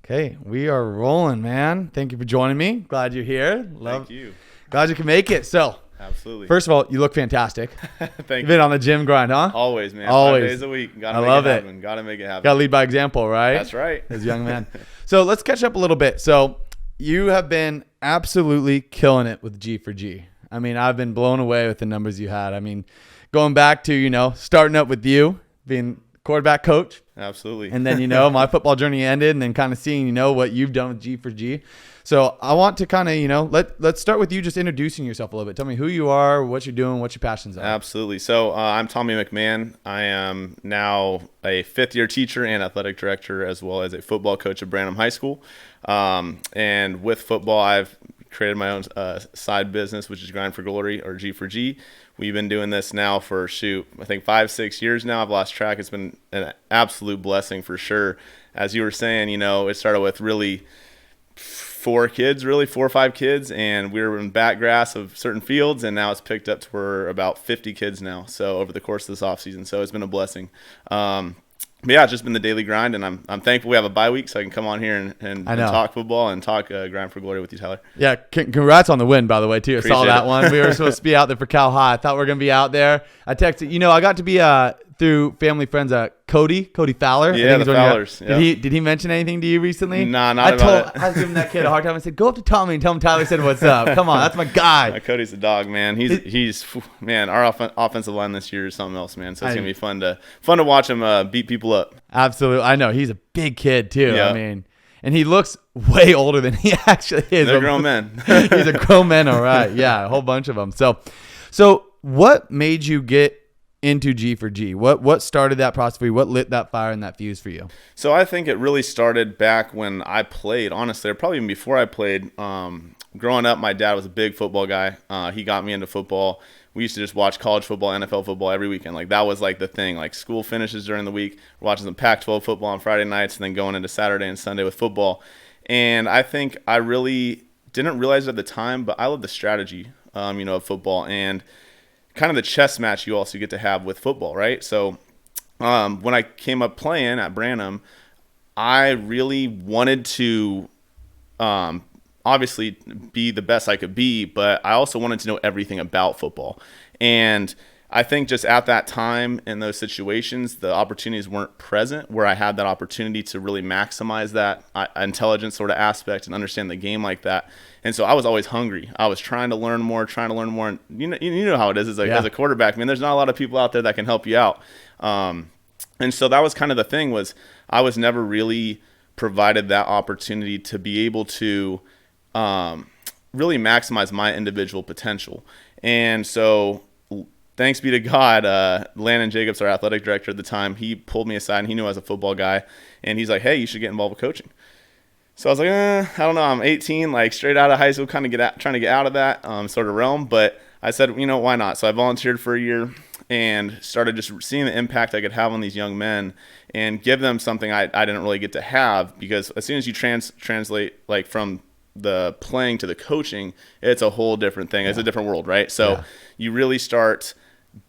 Okay, we are rolling, man. Thank you for joining me. Glad you're here. Thank you. Glad you can make it. So, Absolutely. first of all, you look fantastic. Thank You've you. been on the gym grind, huh? Always, man. Always. 5 days a week. Gotta I make love it it. happen. Gotta make it happen. Got to lead by example, right? That's right. As a young man. So let's catch up a little bit. So you have been absolutely killing it with G4G. I mean, I've been blown away with the numbers you had. I mean, going back to, starting up with you, being quarterback coach. Absolutely. And then, my football journey ended, and then kind of seeing, what you've done with G4G. So I want to kind of, let's start with you just introducing yourself a little bit. Tell me who you are, what you're doing, what your passions are. Absolutely. So I'm Tommy McMahon. I am now a fifth-year teacher and athletic director, as well as a football coach at Branham High School. And with football, I've created my own side business, which is Grind for Glory, or G4G. We've been doing this now for, I think 5-6 years now. I've lost track. It's been an absolute blessing for sure. As you were saying, it started with really 4 or 5 kids, and we were in back grass of certain fields, and now it's picked up to where about 50 kids now. So over the course of this off season, so it's been a blessing. But yeah, it's just been the daily grind, and I'm thankful we have a bye week so I can come on here and talk football and talk Grind for Glory with you, Tyler. Yeah, congrats on the win, by the way, too. I saw that it. one. We were supposed to be out there for Cal High. I thought we were going to be out there. I texted, I got to be through family friends, Cody Fowler. Yeah, the Fowlers. Yeah. Did he mention anything to you recently? Nah, not about it. I was giving that kid a hard time. I said, go up to Tommy and tell him Tyler said what's up. Come on, that's my guy. Cody's the dog, man. He's man. Our offensive line this year is something else, man. So it's gonna be fun to watch him beat people up. Absolutely, I know he's a big kid too. Yeah. I mean, and he looks way older than he actually is. They're grown men. He's a grown man, all right. Yeah, a whole bunch of them. So what made you get into G4G? What started that process for you? What lit that fire and that fuse for you? So I think it really started back when I played, honestly, or probably even before I played. Growing up, my dad was a big football guy. He got me into football. We used to just watch college football, NFL football every weekend. Like, that was like the thing. Like, school finishes during the week. We're watching some Pac-12 football on Friday nights and then going into Saturday and Sunday with football. And I think I really didn't realize it at the time, but I love the strategy, of football and kind of the chess match you also get to have with football, right? So when I came up playing at Branham, I really wanted to obviously be the best I could be, but I also wanted to know everything about football. And I think just at that time in those situations, the opportunities weren't present where I had that opportunity to really maximize that intelligence sort of aspect and understand the game like that. And so I was always hungry. I was trying to learn more. And you know how it is as a quarterback, man. There's not a lot of people out there that can help you out. And so that was kind of the thing, was I was never really provided that opportunity to be able to really maximize my individual potential. And so thanks be to God, Landon Jacobs, our athletic director at the time, he pulled me aside, and he knew I was a football guy. And he's like, hey, you should get involved with coaching. So I was like, I don't know. I'm 18, like straight out of high school, kind of trying to get out of that sort of realm. But I said, why not? So I volunteered for a year and started just seeing the impact I could have on these young men and give them something I didn't really get to have, because as soon as you translate like from the playing to the coaching, it's a whole different thing. It's a different world, right? So you really start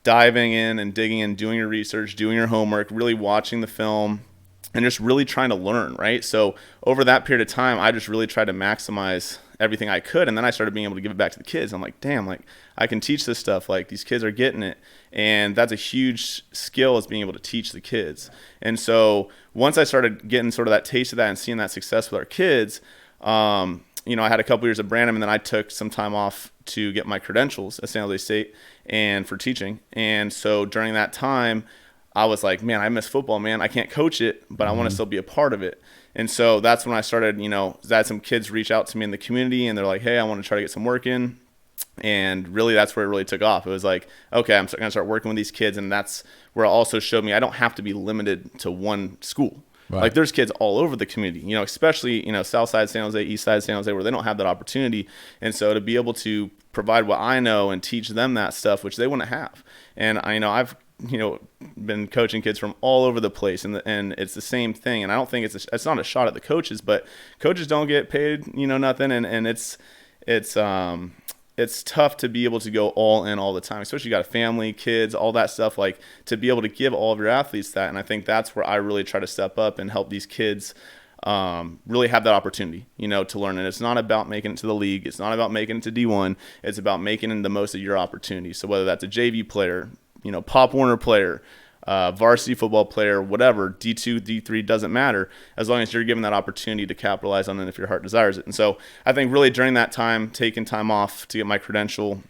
diving in and digging in, doing your research, doing your homework, really watching the film, and just really trying to learn, right? So over that period of time, I just really tried to maximize everything I could, and then I started being able to give it back to the kids. I'm like, damn, like I can teach this stuff. Like, these kids are getting it, and that's a huge skill, is being able to teach the kids. And so once I started getting sort of that taste of that and seeing that success with our kids, I had a couple years at Branham, and then I took some time off to get my credentials at San Jose State and for teaching. And so during that time, I was like, man, I miss football, man. I can't coach it, but I want to still be a part of it. And so that's when I started, I had some kids reach out to me in the community, and they're like, hey, I want to try to get some work in. And really, that's where it really took off. It was like, okay, I'm going to start working with these kids. And that's where it also showed me I don't have to be limited to one school. Right. Like, there's kids all over the community, especially, South Side San Jose, East Side San Jose, where they don't have that opportunity. And so to be able to provide what I know and teach them that stuff, which they wouldn't have. And I've been coaching kids from all over the place, and it's the same thing. And I don't think it's not a shot at the coaches, but coaches don't get paid, nothing. And it's tough to be able to go all in all the time, especially you got a family, kids, all that stuff, like to be able to give all of your athletes that. And I think that's where I really try to step up and help these kids really have that opportunity, to learn. And it's not about making it to the league. It's not about making it to D1. It's about making the most of your opportunity. So whether that's a JV player, Pop Warner player, varsity football player, whatever, D2, D3, doesn't matter, as long as you're given that opportunity to capitalize on it if your heart desires it. And so I think really during that time, taking time off to get my credential,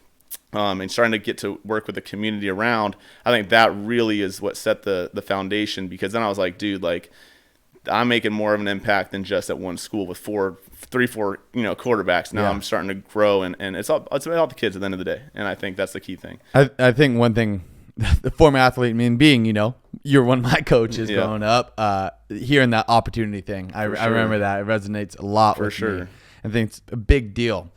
and starting to get to work with the community around, I think that really is what set the foundation, because then I was like, dude, like, I'm making more of an impact than just at one school with three, four, quarterbacks. Now I'm starting to grow, and it's about the kids at the end of the day. And I think that's the key thing. I think one thing, the former athlete, being, you're one of my coaches growing up, hearing that opportunity thing. I remember that. It resonates a lot with me. I think it's a big deal.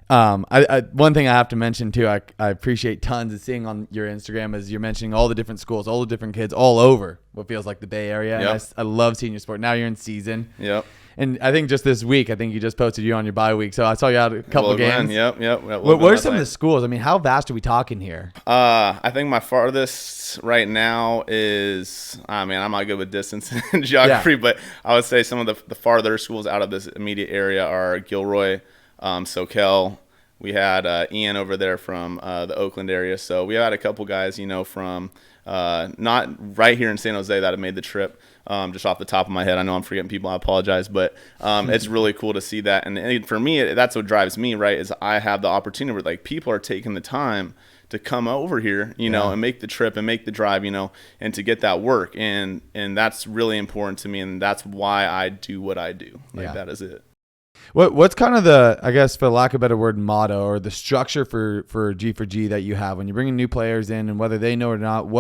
One thing I have to mention too, I appreciate tons of seeing on your Instagram is you're mentioning all the different schools, all the different kids all over what feels like the Bay Area. Yep. I love seeing your sport. Now you're in season. Yep. And I think just this week, I think you just posted you on your bye week. So I saw you had a couple games. Yep. What are some of the schools? How vast are we talking here? I think my farthest right now is, I'm not good with distance and geography, but I would say some of the farther schools out of this immediate area are Gilroy, Soquel. We had Ian over there from the Oakland area. So we had a couple guys, from not right here in San Jose that have made the trip. Just off the top of my head, I know I'm forgetting people. I apologize, but it's really cool to see that. And for me, that's what drives me, right? Is I have the opportunity where people are taking the time to come over here, and make the trip and make the drive, and to get that work. And that's really important to me, and that's why I do what I do. That is it. What's kind of the, I guess, for lack of a better word, motto or the structure for G4G that you have when you're bringing new players in, and whether they know it or not?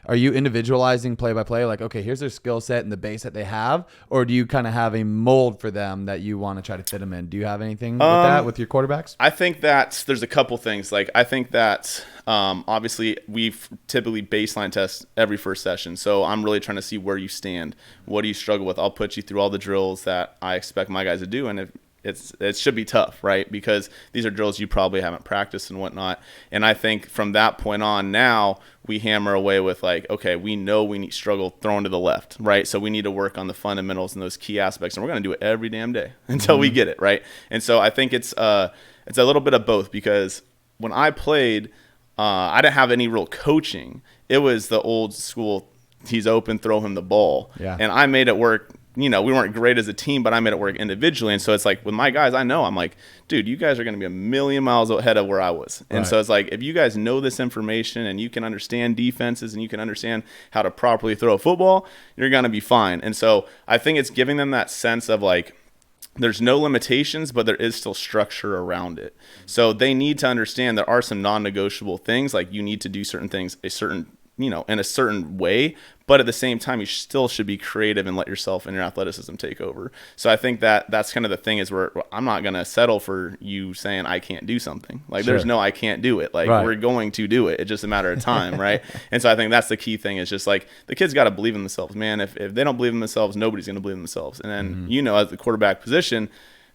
Are you individualizing play by play? Like, okay, here's their skill set and the base that they have, or do you kind of have a mold for them that you want to try to fit them in? Do you have anything with that with your quarterbacks? I think that there's a couple things. I think that obviously we've typically baseline test every first session. So I'm really trying to see where you stand. What do you struggle with? I'll put you through all the drills that I expect my guys to do. And it should be tough, right? Because these are drills you probably haven't practiced and whatnot. And I think from that point on, now we hammer away with okay, we know we need struggle throwing to the left, right? So we need to work on the fundamentals and those key aspects. And we're going to do it every damn day until we get it, right? And so I think it's a little bit of both, because when I played, I didn't have any real coaching. It was the old school, he's open, throw him the ball. Yeah. And I made it work. We weren't great as a team, but I made it work individually. And so it's with my guys, I'm like, dude, you guys are going to be a million miles ahead of where I was. And so it's if you guys know this information and you can understand defenses and you can understand how to properly throw a football, you're going to be fine. And so I think it's giving them that sense of there's no limitations, but there is still structure around it. So they need to understand there are some non-negotiable things, you need to do certain things in a certain way, but at the same time, you still should be creative and let yourself and your athleticism take over. So I think that's kind of the thing, is where I'm not going to settle for you saying I can't do something. There's no I can't do it. We're going to do it. It's just a matter of time, right? And so I think that's the key thing, is just the kids got to believe in themselves, man. If they don't believe in themselves, nobody's going to believe in themselves. And then, as the quarterback position,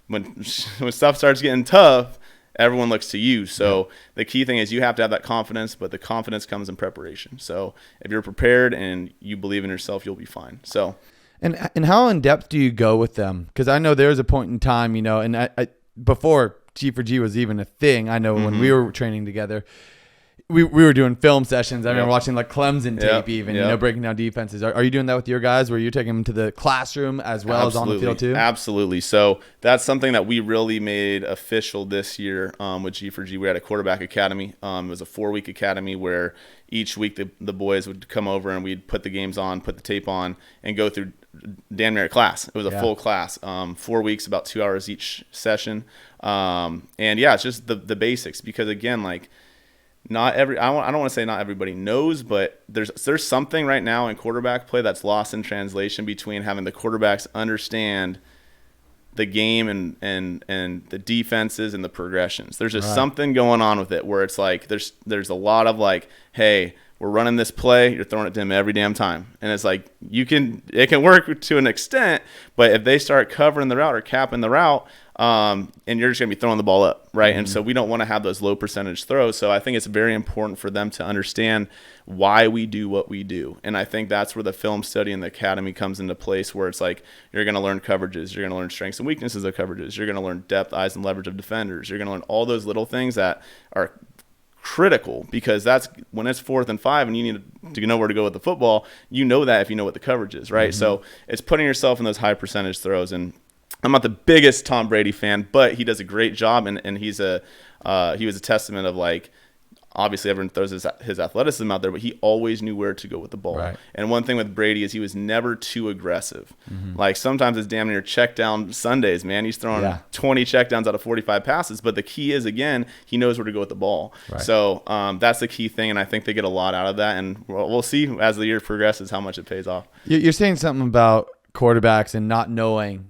when stuff starts getting tough, everyone looks to you. So the key thing is you have to have that confidence, but the confidence comes in preparation. So if you're prepared and you believe in yourself, you'll be fine. So, and how in depth do you go with them? Because I know there was a point in time, and I before G4G was even a thing, I know when we were training together, we were doing film sessions. I remember watching Clemson tape even, breaking down defenses. Are you doing that with your guys, where you're taking them to the classroom as well as on the field too? Absolutely. So that's something that we really made official this year with G4G. We had a quarterback academy. It was a 4-week academy where each week the boys would come over and we'd put the games on, put the tape on, and go through damn near a class. It was a full class, 4 weeks, about 2 hours each session. It's just the basics, because again, I don't want to say not everybody knows, but there's something right now in quarterback play that's lost in translation between having the quarterbacks understand the game and the defenses and the progressions. There's just something going on with it where it's there's a lot of hey, we're running this play, you're throwing it to him every damn time. And it's like, it can work to an extent, but if they start covering the route or capping the route, and you're just going to be throwing the ball up, right? And so we don't want to have those low percentage throws. So I think it's very important for them to understand why we do what we do. And I think that's where the film study and the academy comes into place, where it's like, you're going to learn coverages, you're going to learn strengths and weaknesses of coverages, you're going to learn depth, eyes, and leverage of defenders, you're going to learn all those little things that are critical, because that's when it's 4th and 5 and you need to know where to go with the football. You know that if you know what the coverage is, right? So it's putting yourself in those high percentage throws. And I'm not the biggest Tom Brady fan, but he does a great job, and he was a testament of, like, obviously everyone throws his athleticism out there, but he always knew where to go with the ball. Right. And one thing with Brady is he was never too aggressive. Like, sometimes it's damn near check down Sundays, man. He's throwing 20 check downs out of 45 passes, but the key is, again, he knows where to go with the ball. Right. So that's the key thing, and I think they get a lot out of that, and we'll see as the year progresses how much it pays off. You're saying something about quarterbacks and not knowing,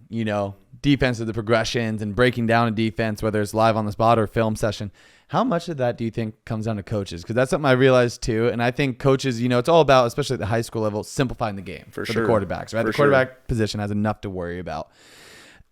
defense of the progressions and breaking down a defense, whether it's live on the spot or film session. How much of that do you think comes down to coaches? Because that's something I realized too. And I think coaches, it's all about, especially at the high school level, simplifying the game for sure. the quarterbacks, right? For the quarterback position has enough to worry about.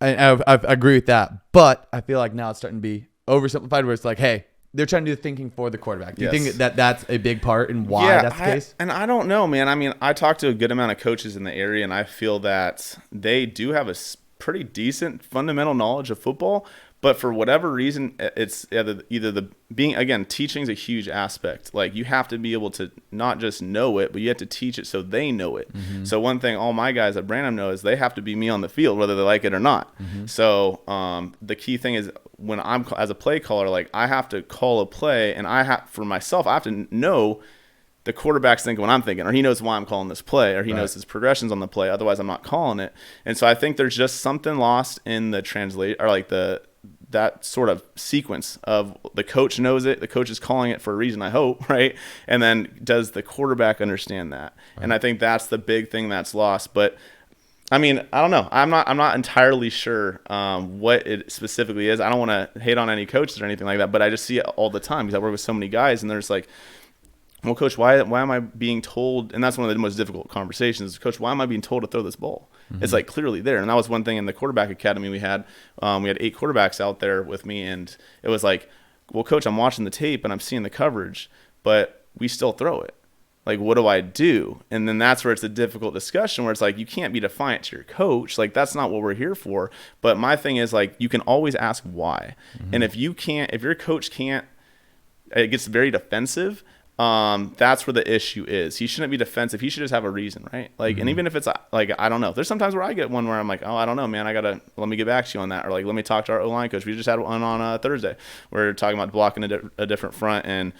I agree with that. But I feel like now it's starting to be oversimplified, where it's like, hey, they're trying to do the thinking for the quarterback. Do you think that that's a big part in why that's the case? And I don't know, man. I mean, I talked to a good amount of coaches in the area, and I feel that they do have a pretty decent fundamental knowledge of football. But for whatever reason, it's teaching is a huge aspect. Like, you have to be able to not just know it, but you have to teach it so they know it. So one thing all my guys at Branham know is they have to be me on the field, whether they like it or not. So the key thing is, when I'm as a play caller, like, I have to call a play, and I have to know the quarterback's thinking what I'm thinking, or he knows why I'm calling this play, or he knows his progressions on the play. Otherwise, I'm not calling it. And so I think there's just something lost in the translate, or like that sort of sequence of the coach knows it, the coach is calling it for a reason, I hope, right? And then does the quarterback understand that? Right. And I think that's the big thing that's lost. But I mean, I don't know. I'm not entirely sure what it specifically is. I don't want to hate on any coaches or anything like that, but I just see it all the time because I work with so many guys, and there's like, well, coach, why am I being told? And that's one of the most difficult conversations. Coach, why am I being told to throw this ball? It's like clearly there. And that was one thing in the quarterback academy we had. We had 8 quarterbacks out there with me, and it was like, well, coach, I'm watching the tape and I'm seeing the coverage, but we still throw it. Like, what do I do? And then that's where it's a difficult discussion, where it's like, you can't be defiant to your coach. Like, that's not what we're here for. But my thing is, like, you can always ask why. And if your coach can't, it gets very defensive. That's where the issue is. He shouldn't be defensive. He should just have a reason, right? Like, and even if it's like, I don't know, there's sometimes where I get one where I'm like, oh, I don't know, man, let me get back to you on that. Or like, let me talk to our O-line coach. We just had one on Thursday. We're talking about blocking a different front, and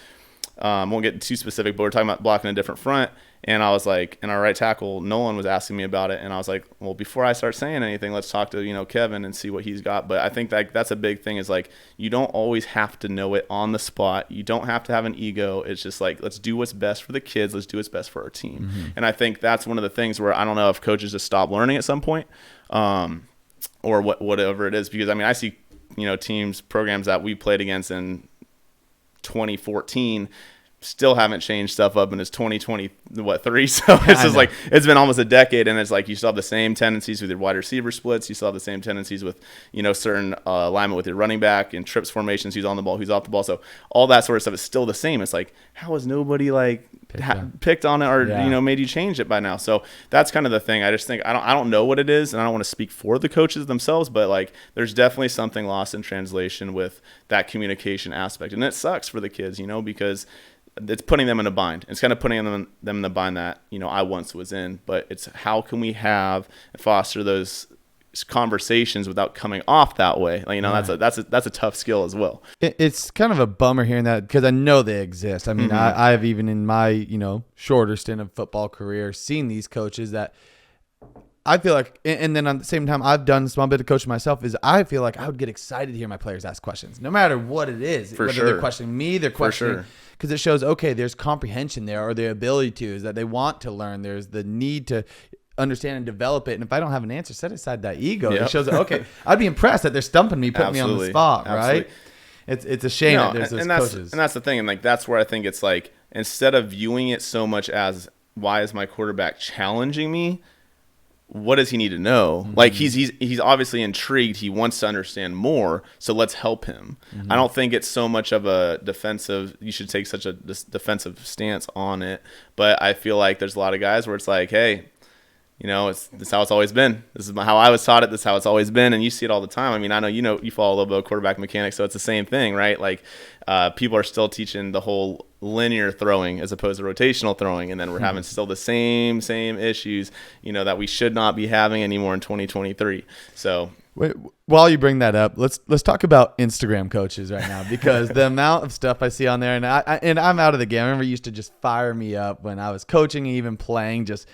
won't get too specific, but we're talking about blocking a different front. And I was like, and our right tackle, Nolan, was asking me about it. And I was like, well, before I start saying anything, let's talk to, Kevin and see what he's got. But I think that's a big thing, is like, you don't always have to know it on the spot. You don't have to have an ego. It's just like, let's do what's best for the kids. Let's do what's best for our team. And I think that's one of the things where I don't know if coaches just stop learning at some point, or whatever it is. Because I mean, I see, teams, programs that we played against in 2014 still haven't changed stuff up, and it's 2023. So it's just like, it's been almost a decade, and it's like, you still have the same tendencies with your wide receiver splits. You still have the same tendencies with, certain alignment with your running back and trips formations, who's on the ball, who's off the ball. So all that sort of stuff is still the same. It's like, how has nobody picked on it, or, made you change it by now? So that's kind of the thing. I just think, I don't know what it is, and I don't want to speak for the coaches themselves, but like, there's definitely something lost in translation with that communication aspect. And it sucks for the kids, because it's putting them in a bind. It's kind of putting them in the bind that, I once was in. But it's how can we foster those conversations without coming off that way? Like, that's a tough skill as well. It's kind of a bummer hearing that, because I know they exist. I mean, I've even in my, shorter stint of football career seen these coaches that I feel like, and then at the same time, I've done a small bit of coaching myself, is I feel like I would get excited to hear my players ask questions, no matter what it is. For whether sure. They're questioning me, they're questioning, because it shows, okay, there's comprehension there, or the ability to, is that they want to learn. There's the need to understand and develop it. And if I don't have an answer, set aside that ego. It shows that, okay, I'd be impressed that they're stumping me, putting me on the spot, right? It's a shame that there's those coaches. And that's the thing. And like, that's where I think it's like, instead of viewing it so much as, why is my quarterback challenging me? What does he need to know? Mm-hmm. Like he's obviously intrigued. He wants to understand more. So let's help him. Mm-hmm. I don't think it's so much of a defensive. You should take such a defensive stance on it. But I feel like there's a lot of guys where it's like, hey, this is how it's always been. This is how I was taught it. This is how it's always been. And you see it all the time. I mean, I know you follow a little bit of quarterback mechanics, so it's the same thing, right? Like people are still teaching the whole linear throwing as opposed to rotational throwing, and then we're having still the same issues, that we should not be having anymore in 2023. So wait, while you bring that up, let's talk about Instagram coaches right now, because the amount of stuff I see on there, and I'm out of the game. I remember it used to just fire me up when I was coaching and even playing, just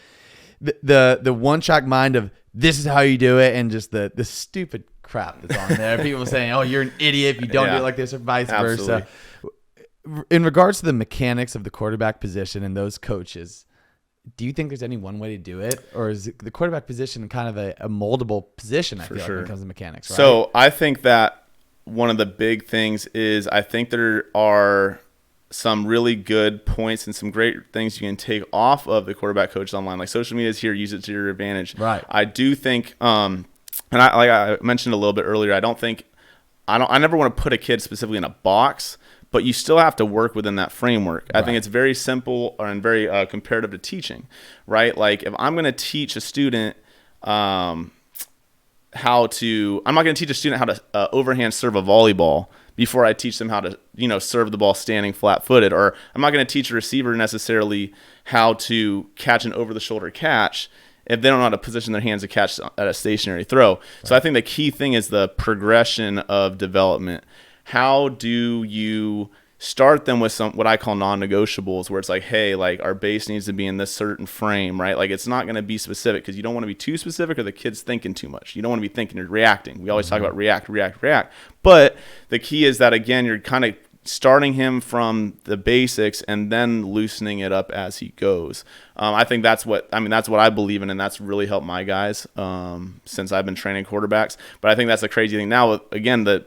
the one track mind of this is how you do it, and just the stupid crap that's on there. People saying, oh, you're an idiot if you don't do it like this, or vice versa. In regards to the mechanics of the quarterback position and those coaches, do you think there's any one way to do it, or is the quarterback position kind of a moldable position? I feel like when it comes to mechanics, right? So I think that one of the big things is, I think there are some really good points and some great things you can take off of the quarterback coaches online. Like, social media is here, use it to your advantage. Right. I do think, and I mentioned a little bit earlier, I never want to put a kid specifically in a box, but you still have to work within that framework. I think it's very simple and very comparative to teaching, right? Like, if I'm going to teach a student I'm not going to teach a student how to overhand serve a volleyball before I teach them how to, serve the ball standing flat-footed. Or I'm not going to teach a receiver necessarily how to catch an over-the-shoulder catch if they don't know how to position their hands to catch at a stationary throw. Right. So I think the key thing is the progression of development. How do you start them with some what I call non-negotiables, where it's like, hey, like, our base needs to be in this certain frame, right? Like, it's not going to be specific, because you don't want to be too specific or the kid's thinking too much. You don't want to be thinking, you're reacting. We always talk about react. But the key is that, again, you're kind of starting him from the basics and then loosening it up as he goes. I think that's what I believe in, and that's really helped my guys since I've been training quarterbacks. But I think that's the crazy thing now. Again, the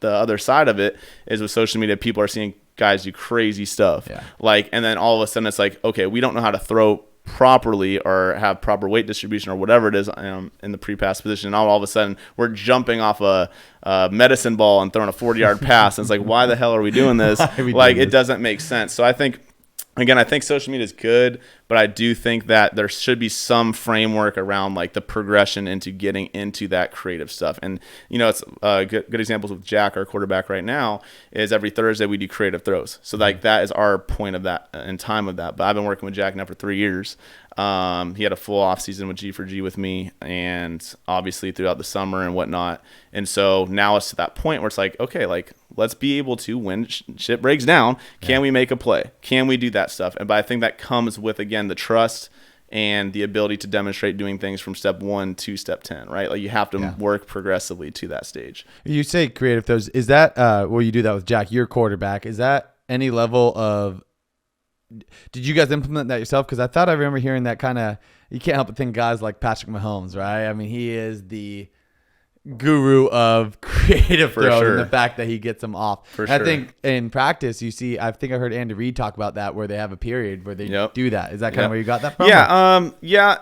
other side of it is, with social media, people are seeing guys do crazy stuff. Yeah. Like, and then all of a sudden it's like, okay, we don't know how to throw properly or have proper weight distribution or whatever it is in the pre-pass position. And all of a sudden we're jumping off a medicine ball and throwing a 40-yard pass. And it's like, why the hell are we doing this? It doesn't make sense. So I think social media is good, but I do think that there should be some framework around, like, the progression into getting into that creative stuff. And, it's good examples with Jack, our quarterback right now, is every Thursday we do creative throws. So, like, that is our point of that and time of that. But I've been working with Jack now for 3 years. He had a full off season with G4G with me, and obviously throughout the summer and whatnot. And so now it's to that point where it's like, okay, like, let's be able to, when shit breaks down, can we make a play? Can we do that stuff? But I think that comes with, again, the trust and the ability to demonstrate doing things from step 1 to step 10, right? Like, you have to work progressively to that stage. You say creative throws. Is that, you do that with Jack, your quarterback, is that any level of, did you guys implement that yourself? Because I thought I remember hearing that kind of, you can't help but think guys like Patrick Mahomes, right? I mean, he is the guru of creative throws, and the fact that he gets them off. I think in practice, you see, I think I heard Andy Reid talk about that, where they have a period where they do that. Is that kind of where you got that from? Yeah,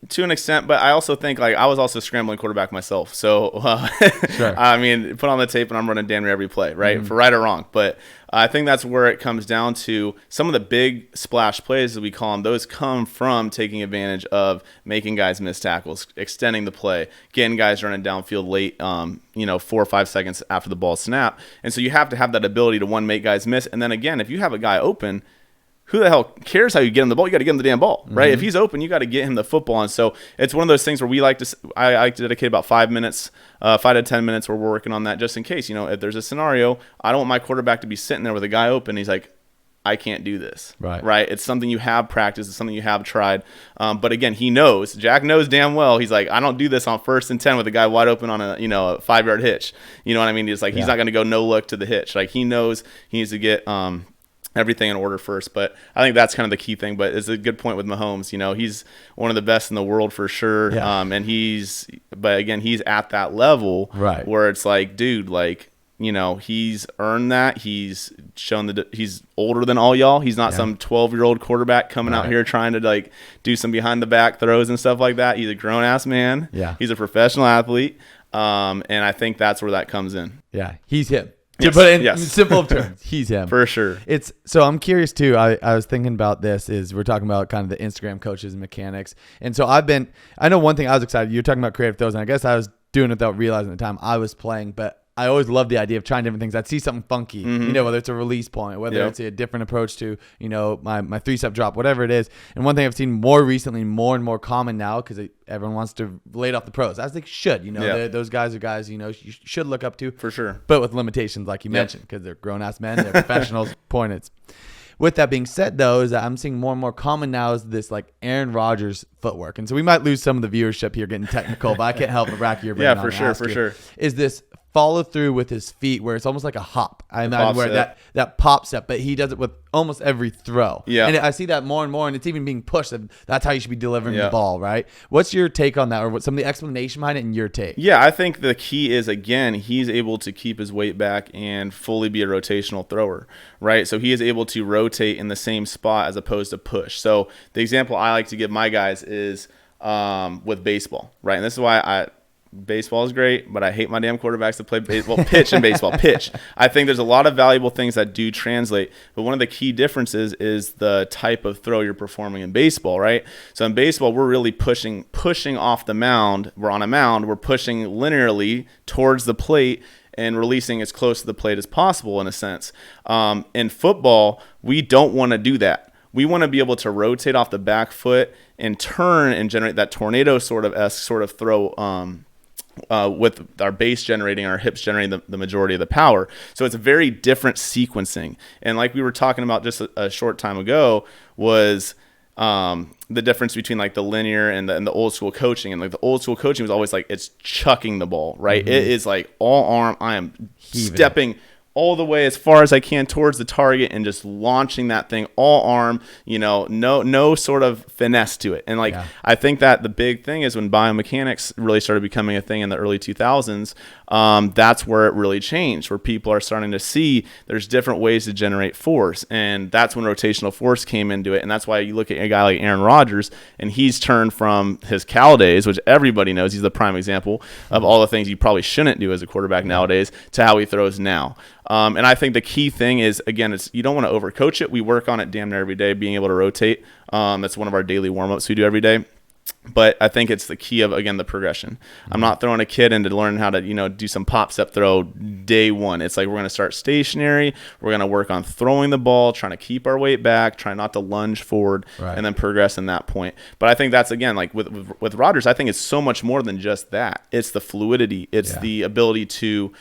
to an extent, but I also think, like, I was also scrambling quarterback myself. So, I mean, put on the tape and I'm running damn near every play, right? For right or wrong. But I think that's where it comes down to. Some of the big splash plays, as we call them, those come from taking advantage of making guys miss tackles, extending the play, getting guys running downfield late, 4 or 5 seconds after the ball snap. And so you have to have that ability to, one, make guys miss. And then again, if you have a guy open, who the hell cares how you get him the ball? You got to get him the damn ball, right? If he's open, you got to get him the football. And so it's one of those things where I like to dedicate about 5 minutes, 5 to 10 minutes where we're working on that, just in case, if there's a scenario, I don't want my quarterback to be sitting there with a guy open. He's like, I can't do this, right? It's something you have practiced. It's something you have tried. But again, Jack knows damn well. He's like, I don't do this on 1st and 10 with a guy wide open on a 5-yard hitch. You know what I mean? He's like, he's not going to go no look to the hitch. Like, he knows he needs to get everything in order first. But I think that's kind of the key thing. But it's a good point with Mahomes. He's one of the best in the world for sure. And but again, he's at that level where it's like, dude, like, he's earned that. He's shown that he's older than all y'all. He's not some 12-year-old quarterback coming out here trying to like do some behind the back throws and stuff like that. He's a grown ass man. Yeah. He's a professional athlete. And I think that's where that comes in. Yeah. He's him. Yes. But in simple terms, he's him. For sure. So I'm curious too. I was thinking about this is we're talking about kind of the Instagram coaches and mechanics. And so I know one thing I was excited. You're talking about creative throws, and I guess I was doing it without realizing at the time I was playing, but I always love the idea of trying different things. I'd see something funky, whether it's a release point, whether it's a different approach to, my 3-step drop, whatever it is. And one thing I've seen more recently, more and more common now, because everyone wants to lay it off the pros, as they should. Those guys are guys, you should look up to. For sure. But with limitations, like you mentioned, because they're grown-ass men, they're professionals, pointed. With that being said, though, is that I'm seeing more and more common now is this like Aaron Rodgers footwork. And so we might lose some of the viewership here getting technical, but I can't help but rack your brain. Yeah, for sure. Is this follow through with his feet where it's almost like a hop? I imagine where that pop step, but he does it with almost every throw. Yeah. And I see that more and more, and it's even being pushed. That's how you should be delivering the ball, right? What's your take on that, or what some of the explanation behind it and your take? Yeah, I think the key is, again, he's able to keep his weight back and fully be a rotational thrower, right? So he is able to rotate in the same spot as opposed to push. So the example I like to give my guys is with baseball, right? And this is why baseball is great, but I hate my damn quarterbacks that play baseball. Pitch in baseball, pitch. I think there's a lot of valuable things that do translate, but one of the key differences is the type of throw you're performing in baseball, right? So in baseball, we're really pushing off the mound. We're on a mound. We're pushing linearly towards the plate and releasing as close to the plate as possible in a sense. In football, we don't want to do that. We want to be able to rotate off the back foot and turn and generate that tornado sort of throw with our base generating, our hips generating the majority of the power. So it's a very different sequencing. And like we were talking about just a short time ago was the difference between like the linear and the old school coaching. And like the old school coaching was always like, it's chucking the ball, right? It is like all arm. I am stepping all the way as far as I can towards the target and just launching that thing all arm, no sort of finesse to it. And I think that the big thing is when biomechanics really started becoming a thing in the early 2000s, that's where it really changed, where people are starting to see there's different ways to generate force. And that's when rotational force came into it. And that's why you look at a guy like Aaron Rodgers, and he's turned from his Cal days, which everybody knows he's the prime example of all the things you probably shouldn't do as a quarterback nowadays, to how he throws now. And I think the key thing is, again, you don't want to overcoach it. We work on it damn near every day, being able to rotate. That's one of our daily warm-ups we do every day. But I think it's the key of, again, the progression. I'm not throwing a kid into learning how to, do some pop step throw day one. It's like we're going to start stationary. We're going to work on throwing the ball, trying to keep our weight back, trying not to lunge forward, and then progress in that point. But I think that's, again, like with Rodgers, I think it's so much more than just that. It's the fluidity. It's the ability to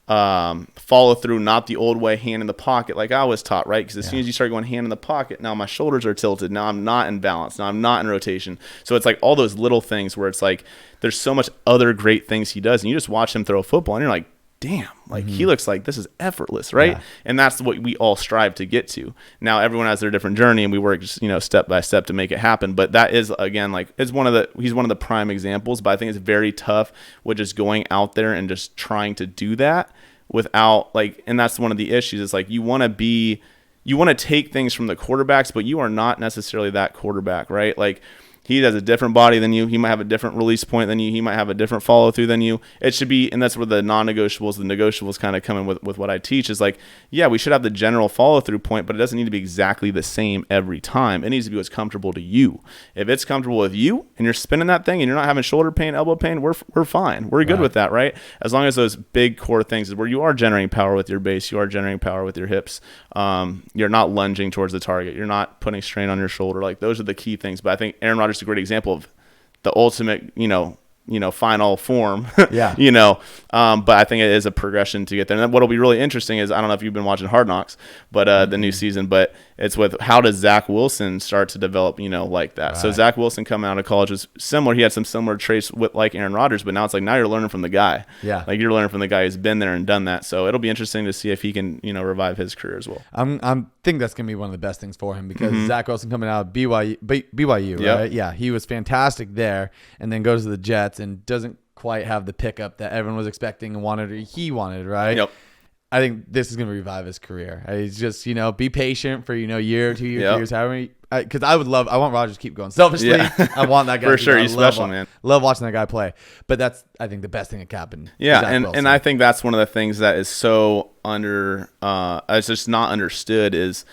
follow through, not the old way, hand in the pocket, like I was taught, right? Because as soon as you start going hand in the pocket, now my shoulders are tilted. Now I'm not in balance. Now I'm not in rotation. So it's like all those little things where it's like there's so much other great things he does, and you just watch him throw a football, and you're like, damn, like he looks like this is effortless, right? Yeah. And that's what we all strive to get to. Now everyone has their different journey, and we work just, step by step to make it happen. But that is, again, like he's one of the prime examples. But I think it's very tough with just going out there and just trying to do that without and that's one of the issues. It's like you want to take things from the quarterbacks, but you are not necessarily that quarterback, right? Like he has a different body than you. He might have a different release point than you. He might have a different follow through than you. It should be, and that's where the non-negotiables, the negotiables kind of come in with what I teach is like, yeah, we should have the general follow through point, but it doesn't need to be exactly the same every time. It needs to be what's comfortable to you. If it's comfortable with you and you're spinning that thing and you're not having shoulder pain, elbow pain, we're fine. We're good with that, right? As long as those big core things is where you are generating power with your base, you are generating power with your hips. You're not lunging towards the target. You're not putting strain on your shoulder. Like those are the key things. But I think Aaron Rodgers is a great example of the ultimate, final form. Yeah. But I think it is a progression to get there. And what'll be really interesting is, I don't know if you've been watching Hard Knocks, but the new season, but it's with how does Zach Wilson start to develop, like that. Right. So Zach Wilson coming out of college was similar. He had some similar traits with like Aaron Rodgers, but now it's like, now you're learning from the guy. Yeah. Like you're learning from the guy who's been there and done that. So it'll be interesting to see if he can, revive his career as well. I'm think that's going to be one of the best things for him because Zach Wilson coming out of BYU, right? Yeah. He was fantastic there and then goes to the Jets and doesn't quite have the pickup that everyone was expecting and he wanted, right? Yep. I think this is going to revive his career. He's just, be patient for, year, 2 years, 3 years, however many. Because I want Rodgers to keep going. Selfishly, I want that guy for to sure. He's special, man. Love watching that guy play. But that's, I think, the best thing that can happen. Yeah, and I think that's one of the things that is so it's just not understood is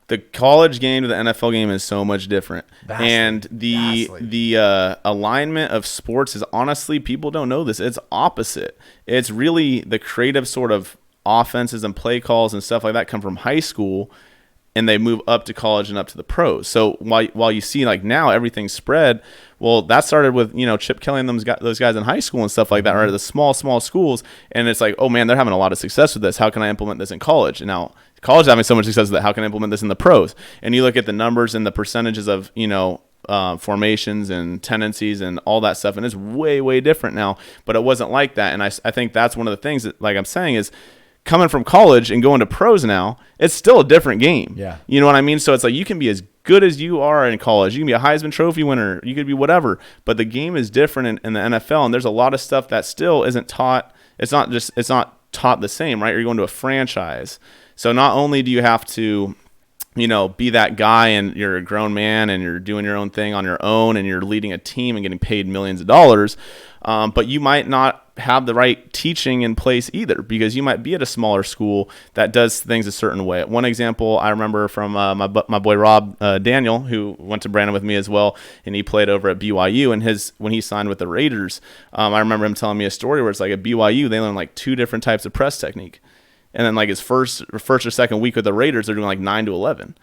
the college game to the NFL game is so much different. Vastly, and the alignment of sports is honestly, people don't know this. It's opposite. It's really the creative sort of offenses and play calls and stuff like that come from high school, and they move up to college and up to the pros. So while you see like now everything's spread, well, that started with Chip Kelly and those guys in high school and stuff like that, right? The small schools, and it's like, oh man, they're having a lot of success with this. How can I implement this in college? And now college is having so much success with it. How can I implement this in the pros? And you look at the numbers and the percentages of formations and tendencies and all that stuff, and it's way different now. But it wasn't like that, and I think that's one of the things that, like I'm saying, is coming from college and going to pros now, it's still a different game. Yeah. You know what I mean? So it's like you can be as good as you are in college. You can be a Heisman Trophy winner. You could be whatever. But the game is different in the NFL, and there's a lot of stuff that still isn't taught. It's not taught the same, right? You're going to a franchise. So not only do you have to be that guy and you're a grown man and you're doing your own thing on your own and you're leading a team and getting paid millions of dollars, but you might not have the right teaching in place either, because you might be at a smaller school that does things a certain way. One example I remember from my boy Rob Daniel, who went to Branham with me as well, and he played over at BYU, and when he signed with the Raiders, I remember him telling me a story where it's like at BYU they learn like 2 different types of press technique. And then like his first or second week with the Raiders, they're doing like 9 to 11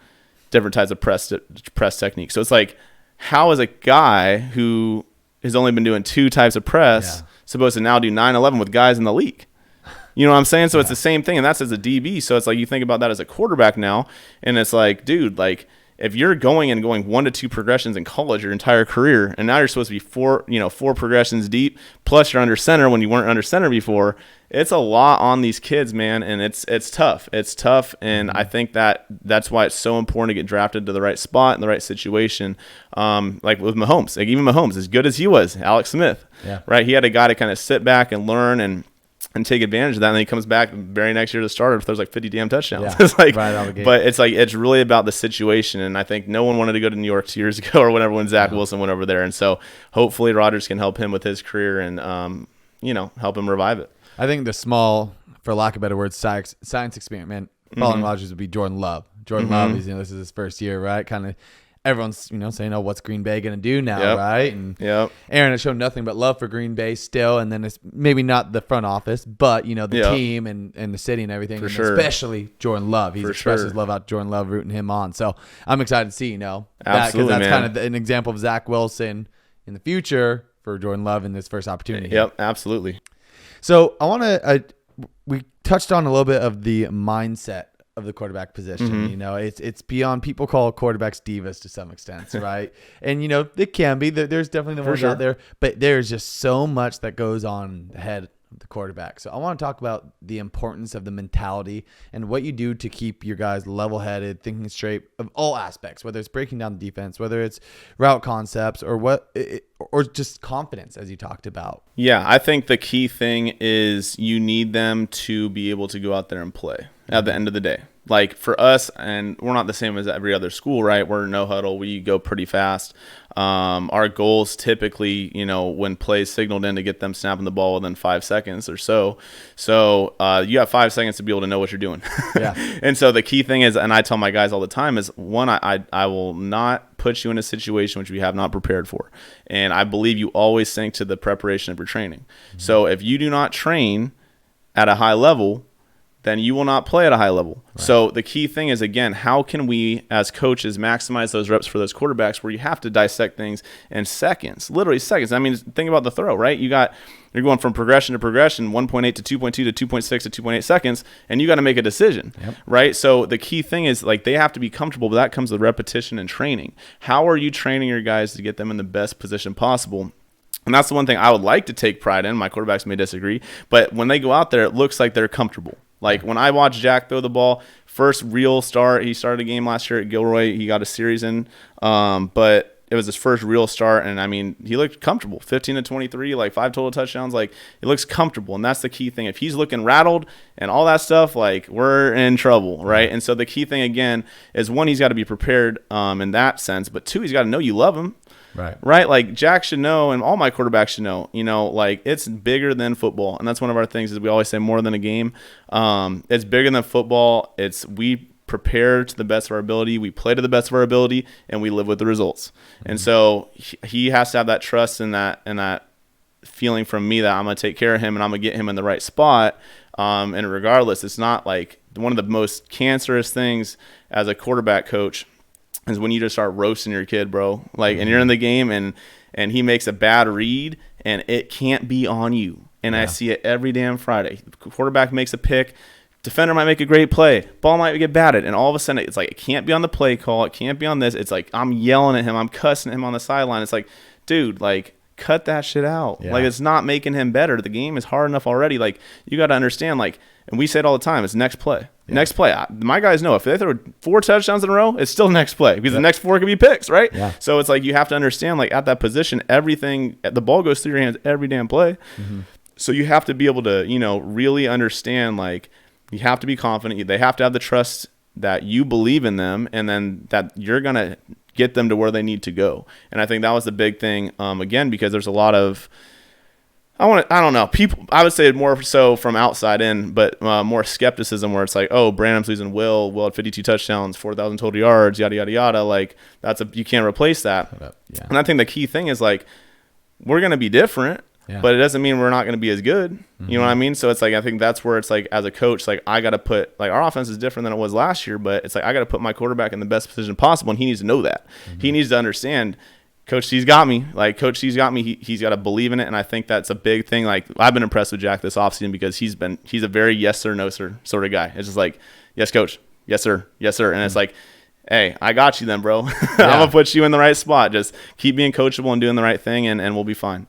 different types of press technique. So it's like, how is a guy who has only been doing 2 types of press supposed to now do 9-11 with guys in the league? You know what I'm saying? So it's the same thing, and that's as a DB. So it's like you think about that as a quarterback now, and it's like, dude, like if you're going 1 to 2 progressions in college your entire career, and now you're supposed to be 4 progressions deep, plus you're under center when you weren't under center before, it's a lot on these kids, man, and it's tough. It's tough, and I think that's why it's so important to get drafted to the right spot in the right situation. Like with Mahomes, like even Mahomes, as good as he was, Alex Smith, right? He had a guy to kind of sit back and learn and take advantage of that, and then he comes back the very next year to start it. There's like 50 damn touchdowns. Yeah, it's like, right out of the gate. But it's like it's really about the situation, and I think no one wanted to go to New York 2 years ago or whenever when Zach Wilson went over there, and so hopefully Rodgers can help him with his career and help him revive it. I think the small, for lack of a better word, science experiment following Rodgers would be Jordan Love. Jordan Love is this is his first year, right? Kind of everyone's saying, "Oh, what's Green Bay going to do now?" Right? And Aaron has shown nothing but love for Green Bay still, and then it's maybe not the front office, but the team and the city and everything, and especially Jordan Love. He's expressed his love out to Jordan Love, rooting him on. So I'm excited to see that, because that's kind of an example of Zach Wilson in the future for Jordan Love in this first opportunity. Yep, absolutely. So I want to. We touched on a little bit of the mindset of the quarterback position. It's beyond, people call quarterbacks divas to some extent, right? And it can be. There's definitely the ones out there, but there's just so much that goes on the head of the quarterback. So I want to talk about the importance of the mentality and what you do to keep your guys level-headed, thinking straight of all aspects, whether it's breaking down the defense, whether it's route concepts, or just confidence, as you talked about. Yeah, I think the key thing is you need them to be able to go out there and play at the end of the day. Like for us, and we're not the same as every other school, right? We're no huddle. We go pretty fast. Our goals typically, when plays signaled in, to get them snapping the ball within 5 seconds or so. So you have 5 seconds to be able to know what you're doing. Yeah. And so the key thing is, and I tell my guys all the time, is one, I will not put you in a situation which we have not prepared for. And I believe you always think to the preparation of your training. So if you do not train at a high level, then you will not play at a high level. Right. So the key thing is, again, how can we as coaches maximize those reps for those quarterbacks where you have to dissect things in seconds, literally seconds. I mean, think about the throw, right? You're going from progression to progression, 1.8 to 2.2 to 2.6 to 2.8 seconds, and you got to make a decision, right? So the key thing is, like, they have to be comfortable, but that comes with repetition and training. How are you training your guys to get them in the best position possible? And that's the one thing I would like to take pride in. My quarterbacks may disagree, but when they go out there, it looks like they're comfortable. Like when I watch Jack throw the ball, first real start, he started a game last year at Gilroy. He got a series in, but it was his first real start, and I mean, he looked comfortable. 15 to 23, like 5 total touchdowns. Like, it looks comfortable, and that's the key thing. If he's looking rattled and all that stuff, like, we're in trouble, right? And so the key thing again is, one, he's got to be prepared in that sense, but two, he's got to know you love him. Right. Like, Jack should know, and all my quarterbacks should know, like, it's bigger than football. And that's one of our things is we always say more than a game. It's bigger than football. We prepare to the best of our ability. We play to the best of our ability, and we live with the results. And so he has to have that trust and that feeling from me that I'm going to take care of him and I'm going to get him in the right spot. And regardless, it's not like one of the most cancerous things as a quarterback coach is when you just start roasting your kid, bro. Like, and you're in the game and he makes a bad read and it can't be on you. And I see it every damn Friday. The quarterback makes a pick. Defender might make a great play. Ball might get batted. And all of a sudden, it's like, it can't be on the play call. It can't be on this. It's like, I'm yelling at him. I'm cussing at him on the sideline. It's like, dude, like, cut that shit out. Yeah. Like, it's not making him better. The game is hard enough already. Like, you got to understand, like, and we say it all the time, it's next play. Yeah. Next play. My guys know if they throw 4 touchdowns in a row, it's still next play because the next 4 could be picks, right? Yeah. So it's like you have to understand, like, at that position, everything, the ball goes through your hands every damn play. Mm-hmm. So you have to be able to, really understand, like, you have to be confident. They have to have the trust that you believe in them and then that you're going to get them to where they need to go. And I think that was the big thing, again, because there's a lot of, I don't know. People, I would say more so from outside in, but more skepticism where it's like, oh, Branham's losing Will had 52 touchdowns, 4,000 total yards, yada, yada, yada. Like, you can't replace that. Yeah. And I think the key thing is, like, we're going to be different, but it doesn't mean we're not going to be as good. Mm-hmm. You know what I mean? So it's like, I think that's where it's like, as a coach, like, I got to put, like, our offense is different than it was last year, but it's like, I got to put my quarterback in the best position possible. And he needs to know that. Mm-hmm. He needs to understand, Coach C's got me. Like, Coach C's got me. He's got to believe in it, and I think that's a big thing. Like, I've been impressed with Jack this offseason because he's a very yes sir, no sir sort of guy. It's just like, yes, coach, yes sir, and it's like, hey, I got you then, bro. I'm gonna put you in the right spot. Just keep being coachable and doing the right thing, and we'll be fine.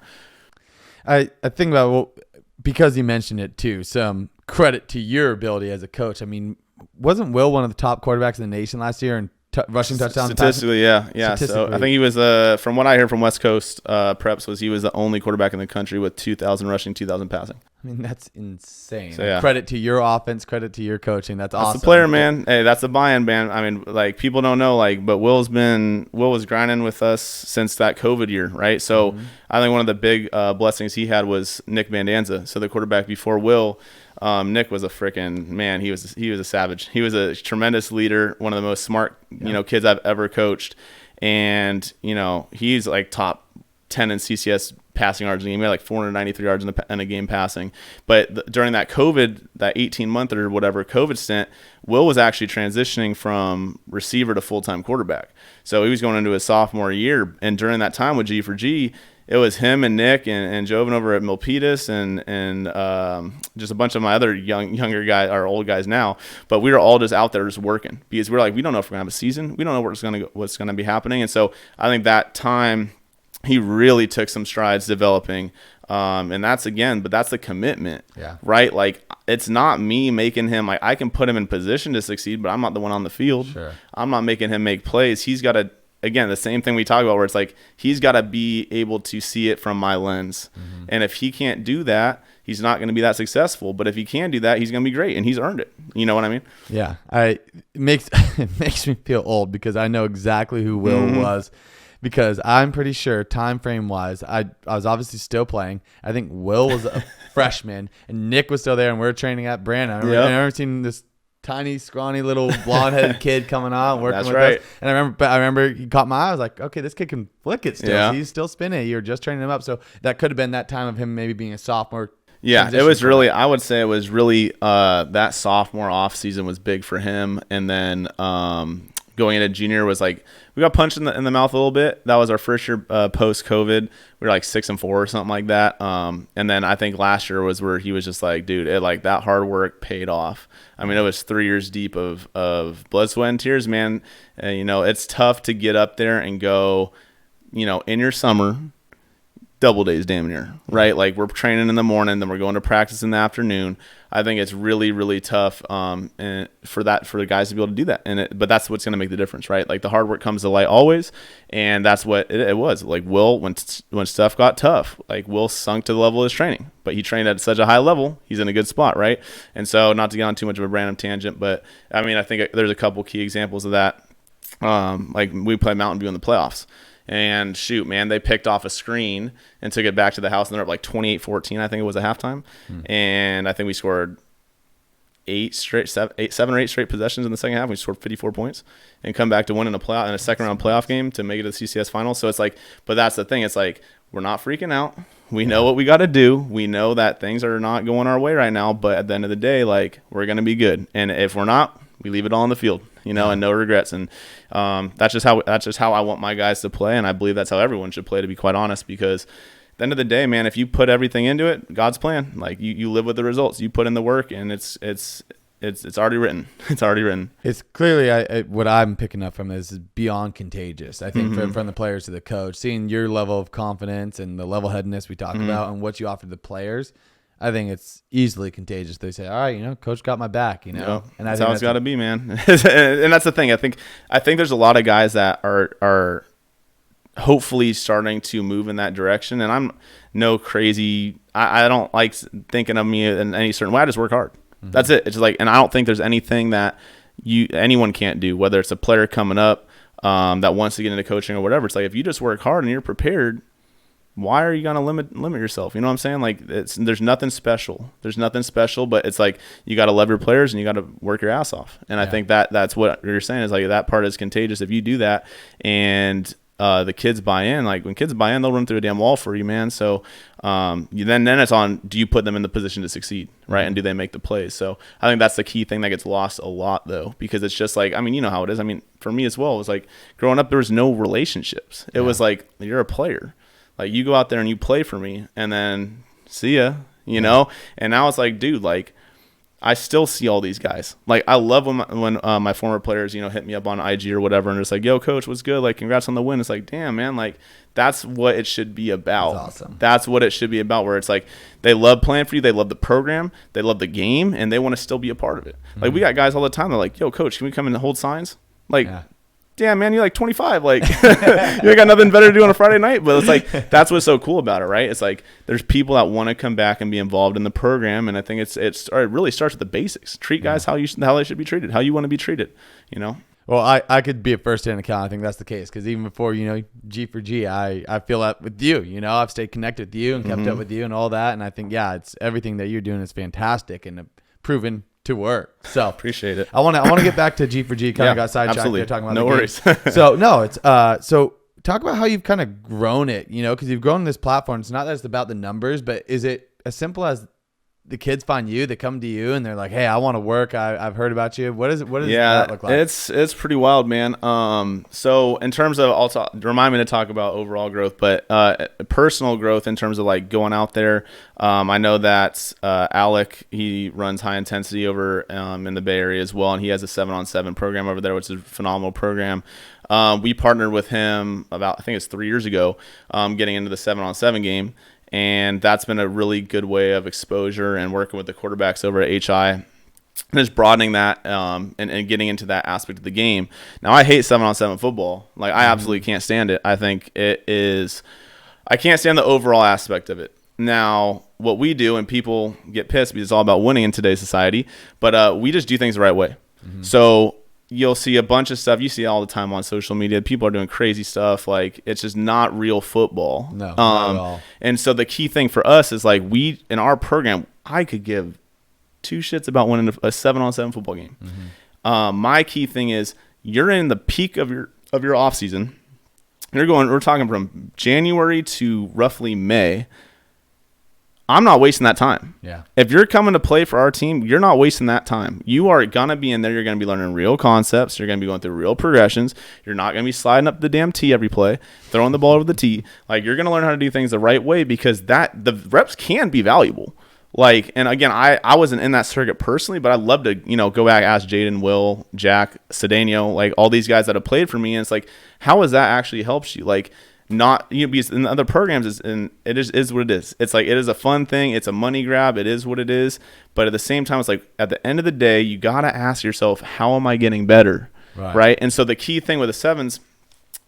I think about because you mentioned it too. Some credit to your ability as a coach. I mean, wasn't Will one of the top quarterbacks in the nation last year and rushing touchdowns? Statistically, yeah. So I think he was from what I hear from West Coast preps, he was the only quarterback in the country with 2,000 rushing, 2,000 passing. I mean, that's insane. So, credit to your offense, credit to your coaching. That's awesome. That's the player, man. Hey, that's the buy-in, man. I mean, like, people don't know, like, but Will was grinding with us since that COVID year, right? So I think one of the big blessings he had was Nick Bandanza. So the quarterback before Will, Nick was a freaking man. He was a savage. He was a tremendous leader, one of the most smart, kids I've ever coached. And, he's like top 10 in CCS passing yards in the game. He had like 493 yards in a game passing. But during that 18-month or whatever COVID stint, Will was actually transitioning from receiver to full-time quarterback. So he was going into his sophomore year. And during that time with G4G, it was him and Nick and Joven over at Milpitas and just a bunch of my other younger guys, or old guys now. But we were all just out there just working because we're like, we don't know if we're gonna have a season. We don't know what's gonna be happening. And so I think that time he really took some strides developing. And that's the commitment, right? Like, it's not me making him, like, I can put him in position to succeed, but I'm not the one on the field. Sure. I'm not making him make plays. He's got to. Again, the same thing we talk about where it's like he's got to be able to see it from my lens. Mm-hmm. And if he can't do that, he's not going to be that successful. But if he can do that, he's going to be great, and he's earned it. You know what I mean? Yeah. It makes me feel old because I know exactly who Will was, because I'm pretty sure time frame wise, I was obviously still playing. I think Will was a freshman, and Nick was still there, and we were training at Branham. I remember seeing this tiny, scrawny little blonde-headed kid coming on working with us. And I remember he caught my eye. I was like, okay, this kid can flick it still. Yeah. He's still spinning. You're just training him up. So that could have been that time of him maybe being a sophomore. Yeah, it was really, I would say it was really that sophomore off season was big for him. And then going into junior was like, we got punched in the mouth a little bit. That was our first year post-COVID. We were like 6-4 or something like that. And then I think last year was where he was just like, dude, that hard work paid off. I mean, it was 3 years deep of blood, sweat, and tears, man. And, it's tough to get up there and go, in your summer, double days damn near, right? Like we're training in the morning, then we're going to practice in the afternoon. I think it's really, really tough and for the guys to be able to do that. But that's what's going to make the difference, right? Like the hard work comes to light always, and that's what it was. Like Will, when stuff got tough, like Will sunk to the level of his training, but he trained at such a high level, he's in a good spot, right? And so, not to get on too much of a random tangent, but I mean, I think there's a couple key examples of that. Like we play Mountain View in the playoffs. And shoot, man, they picked off a screen and took it back to the house, and they're up like 28-14, I think it was at halftime. And I think we scored 7 or 8 straight possessions in the second half. We scored 54 points and come back to win in a second round playoff game to make it to the CCS finals. So it's like, but that's the thing. It's like, we're not freaking out. We know what we got to do. We know that things are not going our way right now, but at the end of the day, like, we're going to be good. And if we're not, we leave it all on the field, and no regrets. And that's just how I want my guys to play, and I believe that's how everyone should play, to be quite honest, because at the end of the day, man, if you put everything into it, God's plan, like you live with the results. You put in the work, and it's already written. It's already written. It's clearly what I'm picking up from this is beyond contagious. I think from the players to the coach, seeing your level of confidence and the level-headedness we talked about and what you offer the players, I think it's easily contagious. They say, all right, coach got my back, And that's how it's got to be, man. And that's the thing. I think there's a lot of guys that are hopefully starting to move in that direction. And I'm no crazy. I don't like thinking of me in any certain way. I just work hard. That's it. It's like, and I don't think there's anything that anyone can't do, whether it's a player coming up that wants to get into coaching or whatever. It's like, if you just work hard and you're prepared, why are you going to limit yourself? You know what I'm saying? Like, there's nothing special. There's nothing special, but it's like, you got to love your players and you got to work your ass off. And I think that's what you're saying, is like, that part is contagious. If you do that and the kids buy in, like when kids buy in, they'll run through a damn wall for you, man. So then it's on, do you put them in the position to succeed, right? And do they make the plays? So I think that's the key thing that gets lost a lot, though, because it's just like, I mean, you know how it is. I mean, for me as well, it was like growing up, there was no relationships. It was like, you're a player. Like, you go out there and you play for me, and then see ya, know? And now it's like, dude, like, I still see all these guys. Like, I love when my former players, hit me up on IG or whatever, and it's like, yo, coach, what's good? Like, congrats on the win. It's like, damn, man, like, that's what it should be about. That's awesome. That's what it should be about, where it's like, they love playing for you, they love the program, they love the game, and they want to still be a part of it. Like, we got guys all the time, they're like, yo, coach, can we come in and hold signs? Like, damn, man, you're like 25. Like, you ain't got nothing better to do on a Friday night. But it's like, that's what's so cool about it, right? It's like, there's people that want to come back and be involved in the program. And I think it really starts with the basics. Treat guys how they should be treated, how you want to be treated, Well, I could be a first-hand account. I think that's the case, because even before, G for G, I feel that with you. I've stayed connected with you and kept up with you and all that. And I think, it's everything that you're doing is fantastic and proven to work. So appreciate it. I want to get back to G for G. Kind of got sidetracked there talking about no worries. So no, it's so talk about how you've kind of grown it. Because you've grown this platform. It's not that it's about the numbers, but is it as simple as the kids find you, they come to you, and they're like, "Hey, I want to work. I've heard about you." What does that look like? It's pretty wild, man. So in terms of, also remind me to talk about overall growth, but personal growth in terms of like going out there. I know that Alec, he runs high intensity over in the Bay Area as well, and he has a 7-on-7 program over there, which is a phenomenal program. We partnered with him about, I think it's 3 years ago, getting into the 7-on-7 game. And that's been a really good way of exposure and working with the quarterbacks over at HI, and just broadening that and getting into that aspect of the game. Now, I hate 7-on-7 football. Like, I absolutely can't stand it. I think I can't stand the overall aspect of it. Now, what we do, and people get pissed because it's all about winning in today's society, but we just do things the right way. So you'll see a bunch of stuff you see all the time on social media. People are doing crazy stuff. Like, it's just not real football. No, not at all. And so the key thing for us is, like, in our program, I could give two shits about winning a 7-on-7 football game. My key thing is, you're in the peak of your off season. We're talking from January to roughly May. I'm not wasting that time. Yeah. If you're coming to play for our team, you're not wasting that time. You are going to be in there. You're going to be learning real concepts. You're going to be going through real progressions. You're not going to be sliding up the damn tee every play, throwing the ball over the tee. Like, you're going to learn how to do things the right way, because the reps can be valuable. Like, and again, I wasn't in that circuit personally, but I'd love to, go back, ask Jaden, Will, Jack, Cedeno, like all these guys that have played for me. And it's like, how has that actually helped you? Like, not, because in other programs it is what it is. It's like, it is a fun thing. It's a money grab. It is what it is. But at the same time, it's like, at the end of the day, you got to ask yourself, how am I getting better? Right. And so the key thing with the sevens,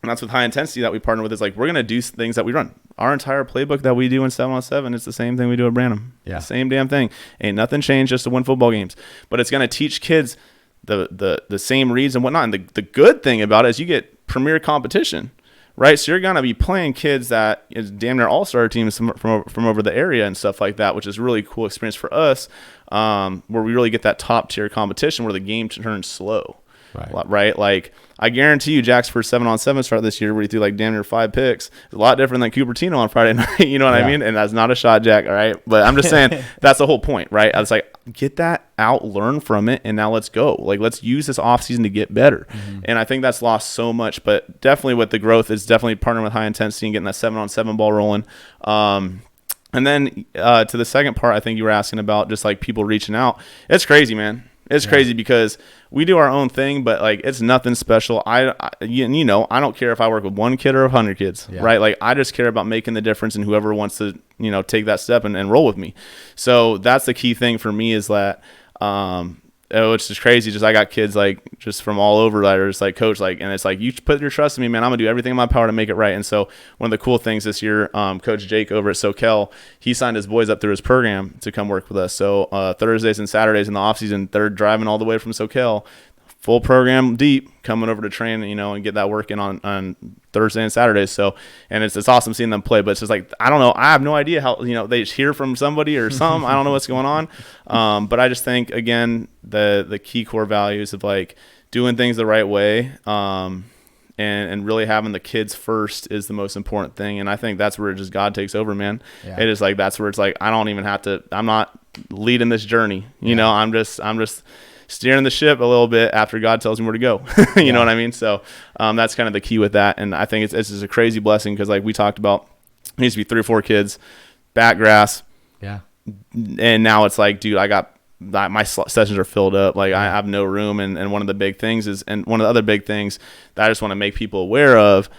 and that's with high intensity that we partner with, is like, we're going to do things that we run. Our entire playbook that we do in 7-on-7, it's the same thing we do at Branham. Yeah. Same damn thing. Ain't nothing changed just to win football games. But it's going to teach kids the same reads and whatnot. And the good thing about it is you get premier competition, right? So you're going to be playing kids that is damn near all-star teams from over the area and stuff like that, which is a really cool experience for us, where we really get that top-tier competition where the game turns slow. Right. Like, I guarantee you, Jack's first 7-on-7 start this year, where he threw like damn near 5 picks, is a lot different than Cupertino on Friday night. You know what I mean? And that's not a shot, Jack. All right. But I'm just saying that's the whole point, right? I was like, get that out, learn from it, and now let's go. Like, let's use this offseason to get better. And I think that's lost so much. But definitely with the growth, is definitely partnering with high intensity and getting that 7-on-7 ball rolling. And then to the second part, I think you were asking about just like people reaching out. It's crazy, man. It's crazy because we do our own thing, but like, it's nothing special. I don't care if I work with 1 kid or 100 kids, right? Like, I just care about making the difference, and whoever wants to, take that step and roll with me. So that's the key thing for me, is that, it's just crazy. Just, I got kids like just from all over that are just like, coach, like, and it's like, you put your trust in me, man. I'm gonna do everything in my power to make it right. And so one of the cool things this year, Coach Jake over at SoCal, he signed his boys up through his program to come work with us. So Thursdays and Saturdays in the off season, they're driving all the way from SoCal, full program deep, coming over to train, and get that work in on Thursday and Saturdays. So, and it's awesome seeing them play, but it's just like, I don't know. I have no idea how, they just hear from somebody or something. I don't know what's going on. But I just think, again, the key core values of like doing things the right way, and really having the kids first is the most important thing. And I think that's where just God takes over, man. Yeah. It is like, that's where it's like, I don't even have to, I'm not leading this journey. I'm just steering the ship a little bit after God tells me where to go. You know what I mean? So that's kind of the key with that. And I think it's just a crazy blessing, because like we talked about, it used to be 3 or 4 kids, back grass. Yeah. And now it's like, dude, I got my sessions are filled up. Like, I have no room. And one of the big things is, and one of the other big things that I just want to make people aware of,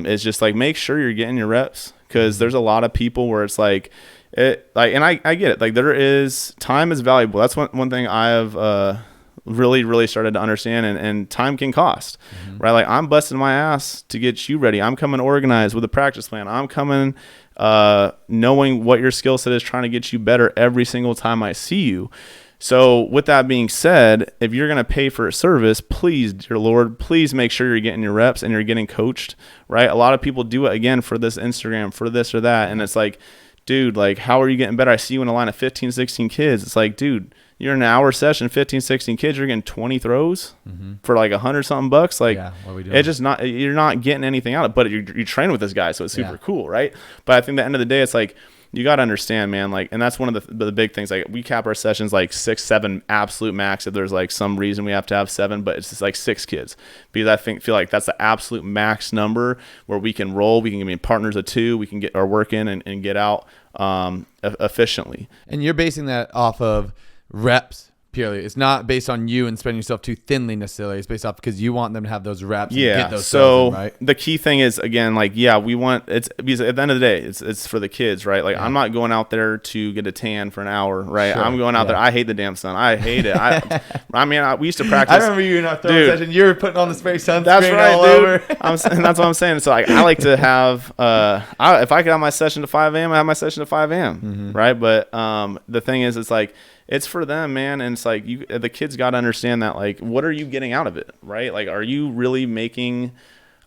is just like, make sure you're getting your reps, because there's a lot of people where it's like, and I get it. Like, there is, time is valuable. That's one thing I have really started to understand, and time can cost, right? Like, I'm busting my ass to get you ready. I'm coming organized with a practice plan. I'm coming knowing what your skill set is, trying to get you better every single time I see you. So with that being said, if you're going to pay for a service, please, dear Lord, please make sure you're getting your reps and you're getting coached, right? A lot of people do it, again, for this Instagram, for this or that, and it's like, dude, like, how are you getting better? I see you in a line of 15, 16 kids. It's like, dude, you're in an hour session, 15, 16 kids, you're getting 20 throws for like $100-something bucks. Like, what are we doing? It's just not, you're not getting anything out of it, but you train with this guy. So it's super cool. Right. But I think at the end of the day, it's like, you got to understand, man, like, and that's one of the big things. Like, we cap our sessions like 6, 7 absolute max. If there's like some reason we have to have 7, but it's just like 6 kids, because I feel like that's the absolute max number where we can roll. We can be partners of 2. We can get our work in and get out efficiently. And you're basing that off of reps purely. It's not based on you and spreading yourself too thinly necessarily. It's based off because you want them to have those reps. And get those so right? The key thing is, again, like, we want, it's because at the end of the day, it's for the kids, right? Like, I'm not going out there to get a tan for an hour, right? Sure. I'm going out there. I hate the damn sun. I hate it. I mean, we used to practice. I remember you in our throwing session. You were putting on the spray sunscreen. That's right, all dude. over. That's what I'm saying. So I like to have, if I could have my session to 5 a.m., I have my session to 5 a.m., right? But the thing is, it's like, it's for them, man. And it's like, the kids got to understand that, like, what are you getting out of it, right? Like, are you really making,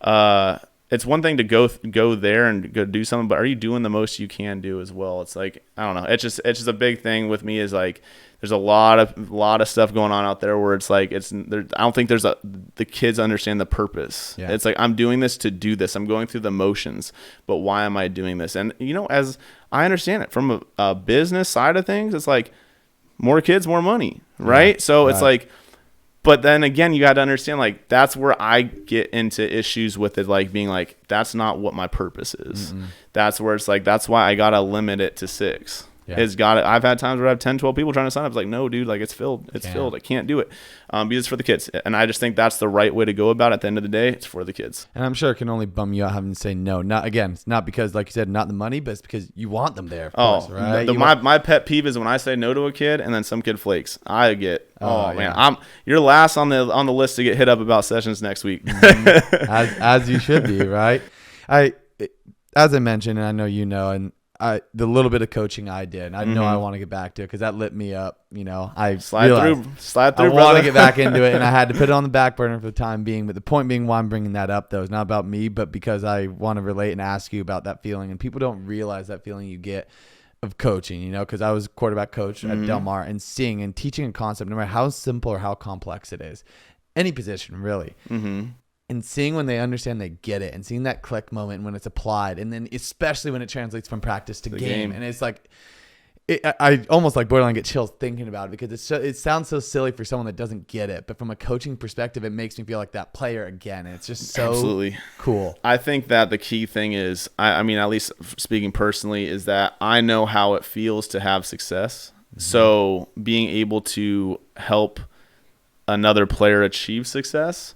it's one thing to go there and go do something, but are you doing the most you can do as well? It's like, I don't know. It's just a big thing with me, is like, there's a lot of stuff going on out there where it's like, I don't think the kids understand the purpose. Yeah. It's like, I'm doing this to do this. I'm going through the motions, but why am I doing this? And, as I understand it from a business side of things, it's like, more kids, more money, right? So it's like, but then again, you got to understand, like, that's where I get into issues with it, like, being like, that's not what my purpose is. That's where it's like, that's why I got to limit it to 6. Yeah. It's got it. I've had times where I have 10, 12 people trying to sign up. It's like, no, dude, like it's filled. It's filled. I can't do it. Because it's for the kids. And I just think that's the right way to go about it. At the end of the day, it's for the kids. And I'm sure it can only bum you out having to say no. Not again, it's not because, like you said, not the money, but it's because you want them there. Of course, right? My pet peeve is when I say no to a kid and then some kid flakes. I get, man, you're last on the list to get hit up about sessions next week. as you should be, right? As I mentioned, and I know you know, and the little bit of coaching I did, I know I want to get back to it because that lit me up. I slide through. I want to get back into it, and I had to put it on the back burner for the time being. But the point being, why I'm bringing that up, though, is not about me, but because I want to relate and ask you about that feeling. And people don't realize that feeling you get of coaching, because I was quarterback coach at Del Mar, and seeing and teaching a concept, no matter how simple or how complex it is, any position really. And seeing when they understand, they get it, and seeing that click moment when it's applied, and then especially when it translates from practice to game. And it's like, I almost like borderline get chills thinking about it because it sounds so silly for someone that doesn't get it. But from a coaching perspective, it makes me feel like that player again. And it's just so absolutely cool. I think that the key thing is, I mean, at least speaking personally, is that I know how it feels to have success. So being able to help another player achieve success,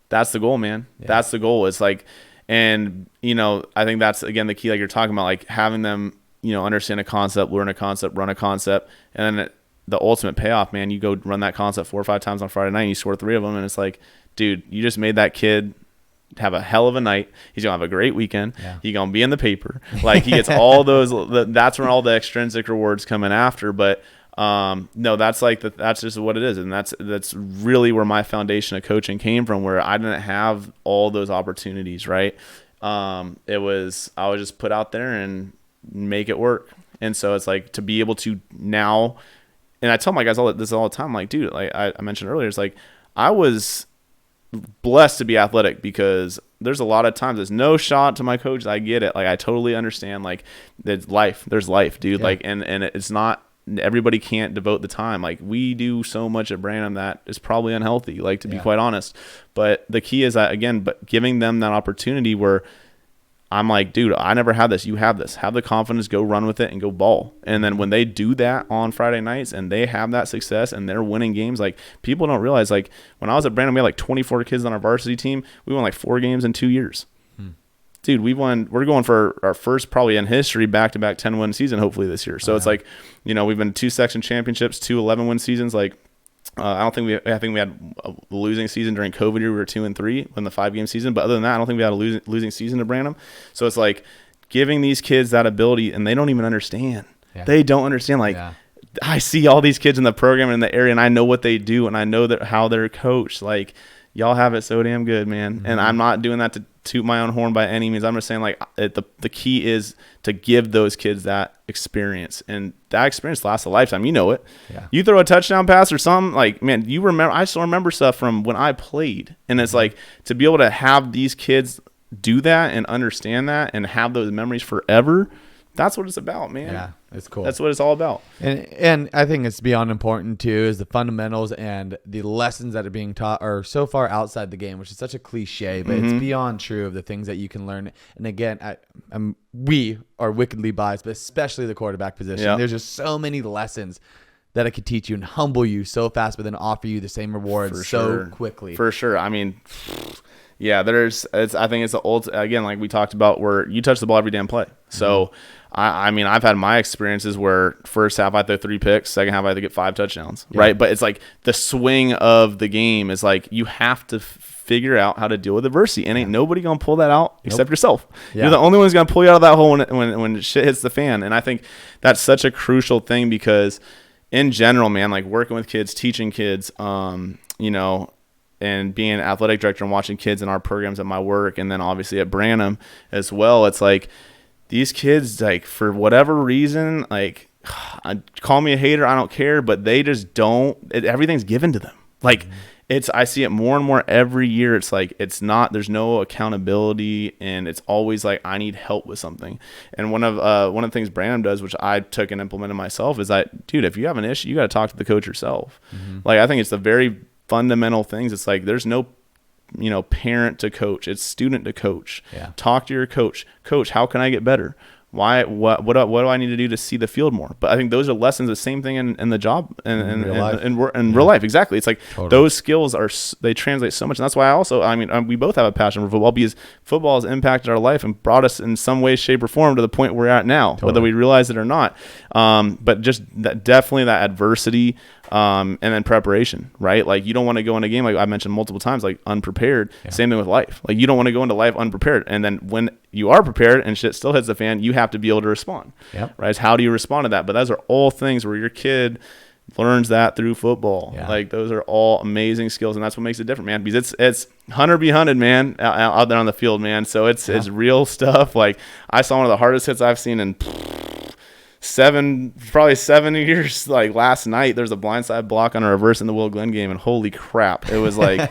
that's the goal, man. Yeah. That's the goal. It's like, and I think that's again the key, like you're talking about, like having them, understand a concept, learn a concept, run a concept, and then the ultimate payoff, man. You go run that concept 4 or 5 times on Friday night, and you score 3 of them, and it's like, dude, you just made that kid have a hell of a night. He's gonna have a great weekend. Yeah. He's gonna be in the paper. Like he gets all those. That's when all the extrinsic rewards come in after, but. No, that's just what it is. And that's really where my foundation of coaching came from, where I didn't have all those opportunities. Right. I was just put out there and make it work. And so it's like to be able to now, and I tell my guys this all the time, like, dude, like I mentioned earlier, it's like, I was blessed to be athletic because there's a lot of times there's no shot to my coaches. I get it. Like, I totally understand, like there's life, dude. Yeah. Like, and it's not, everybody can't devote the time. Like we do so much at Branham that is probably unhealthy, like to be quite honest. But the key is that, again, but giving them that opportunity where I'm like, dude, I never had this. You have this. Have the confidence, go run with it and go ball. And then when they do that on Friday nights and they have that success and they're winning games, like people don't realize, like when I was at Branham, we had like 24 kids on our varsity team. We won like 4 games in 2 years. Dude, we're going for our first, probably in history, back-to-back 10-win season, hopefully this year. So it's like, we've been 2 section championships, 2 11-win seasons. Like, I think we had a losing season during COVID year. We were 2-3 in the 5-game season. But other than that, I don't think we had a losing season at Branham. So it's like giving these kids that ability, and they don't even understand. Yeah. They don't understand. Like, I see all these kids in the program and in the area, and I know what they do, and I know that how they're coached. Like, y'all have it so damn good, man. And I'm not doing that to toot my own horn by any means. I'm just saying, like, the key is to give those kids that experience, and that experience lasts a lifetime. You know it. Yeah. You throw a touchdown pass or something, like, man, you remember. I still remember stuff from when I played, and it's like to be able to have these kids do that and understand that and have those memories forever. That's what it's about, man. Yeah, it's cool. That's what it's all about. And I think it's beyond important too is the fundamentals and the lessons that are being taught are so far outside the game, which is such a cliche, but it's beyond true of the things that you can learn. And again, we are wickedly biased, but especially the quarterback position. Yep. There's just so many lessons that it could teach you and humble you so fast, but then offer you the same rewards so quickly. For sure. I mean, yeah, I think it's the old, again, like we talked about, where you touch the ball every damn play. So, I mean, I've had my experiences where first half I throw 3 picks, second half I have to get 5 touchdowns, right? But it's like the swing of the game is like you have to figure out how to deal with adversity, and ain't nobody gonna pull that out except yourself. You're the only one who's gonna pull you out of that hole when shit hits the fan. And I think that's such a crucial thing because, in general, man, like working with kids, teaching kids, and being an athletic director and watching kids in our programs at my work, and then obviously at Branham as well, it's like these kids, like, for whatever reason, like, call me a hater, I don't care, but they just don't, everything's given to them. Like, I see it more and more every year. It's like, there's no accountability, and it's always like, I need help with something. And one of the things Branham does, which I took and implemented myself, is that, dude, if you have an issue, you got to talk to the coach yourself. Like, I think it's the very fundamental things. It's like, there's no parent to coach, it's student to coach. Talk to your coach. How can I get better? What do I need to do to see the field more? But I think those are lessons, the same thing in the job and in real life. Exactly. It's like those skills they translate so much. And that's why we both have a passion for football, because football has impacted our life and brought us in some way, shape, or form to the point we're at now, whether we realize it or not. But just definitely that adversity, and then preparation, right? Like, you don't want to go in a game, like I mentioned multiple times, like unprepared. Same thing with life. Like, you don't want to go into life unprepared. And then when you are prepared and shit still hits the fan, you have to be able to respond, right? It's how do you respond to that? But those are all things where your kid learns that through football. Like, those are all amazing skills, and that's what makes it different, man, because it's hunter be hunted, man, out there on the field, man. So it's real stuff. Like, I saw one of the hardest hits I've seen in probably 7 years. Like, last night there's a blindside block on a reverse in the Will Glenn game, and holy crap, it was like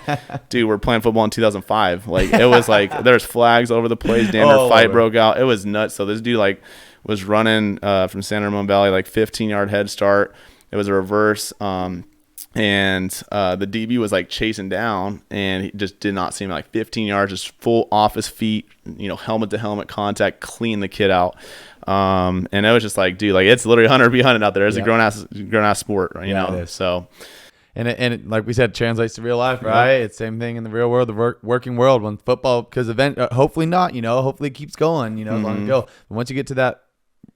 dude, we're playing football in 2005. Like, it was like there's flags over the place, damn near fight broke out. It was nuts. So this dude was running from San Ramon Valley, 15-yard head start. It was a reverse, and the DB was chasing down, and he just did not seem 15 yards, just full off his feet, helmet to helmet contact, clean the kid out. And it was just dude, it's literally hunter be hunted out there. It's a grown ass sport, you know. It is. So, and it like we said, translates to real life, right? It's same thing in the real world, the working world. When football, because hopefully not, hopefully it keeps going, as long as you go. But once you get to that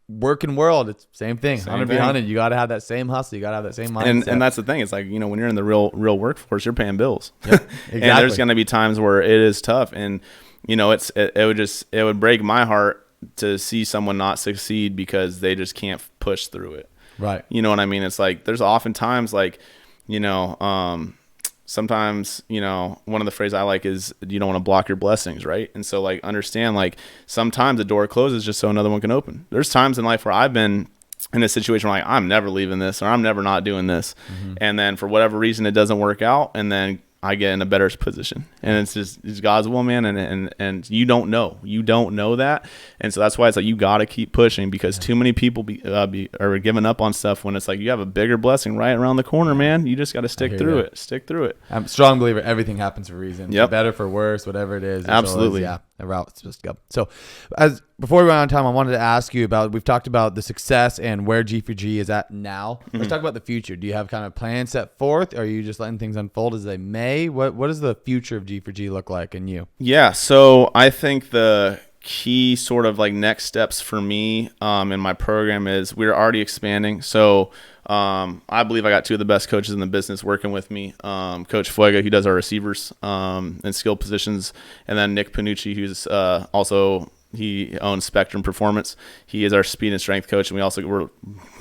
working world, it's same thing. Hunter be hunted. You got to have that same hustle. You got to have that same mindset. And that's the thing. It's when you're in the real workforce, you're paying bills. Exactly. And there's going to be times where it is tough, and it would break my heart to see someone not succeed because they just can't push through it. Right. You know what I mean? It's there's oftentimes sometimes, one of the phrases I like is, you don't want to block your blessings, right? And so understand, sometimes a door closes just so another one can open. There's times in life where I've been in a situation where I'm never leaving this, or I'm never not doing this. And then for whatever reason, it doesn't work out. And then I get in a better position, and it's God's will, man. And you don't know that. And so that's why it's you got to keep pushing, because too many people are giving up on stuff when it's you have a bigger blessing right around the corner, man. You just got to stick through it. I'm a strong believer. Everything happens for a reason. For better, for worse, whatever it is. Absolutely. Always, a route to just go. So before we run out of time, I wanted to ask you we've talked about the success and where G4G is at now. Let's talk about the future. Do you have kind of plans set forth? Or are you just letting things unfold as they may? What does the future of G4G look like in you? Yeah. So I think the key sort of next steps for me in my program is we're already expanding. So I believe I got two of the best coaches in the business working with me. Coach Fuega, who does our receivers and skill positions, and then Nick Panucci, who's he owns Spectrum Performance. He is our speed and strength coach, and we're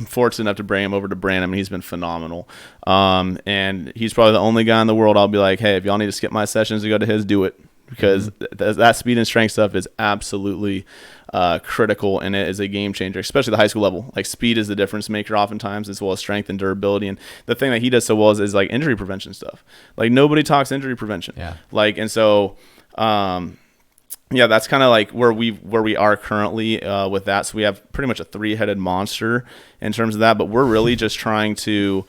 fortunate enough to bring him over to Branham, and he's been phenomenal. And he's probably the only guy in the world I'll be hey, if y'all need to skip my sessions to go to his, do it, because that speed and strength stuff is absolutely critical, and it is a game changer, especially the high school level. Speed is the difference maker oftentimes, as well as strength and durability. And the thing that he does so well is injury prevention stuff. Nobody talks injury prevention. Yeah. And so that's kind of where we are currently with that. So we have pretty much a 3-headed monster in terms of that, but we're really just trying to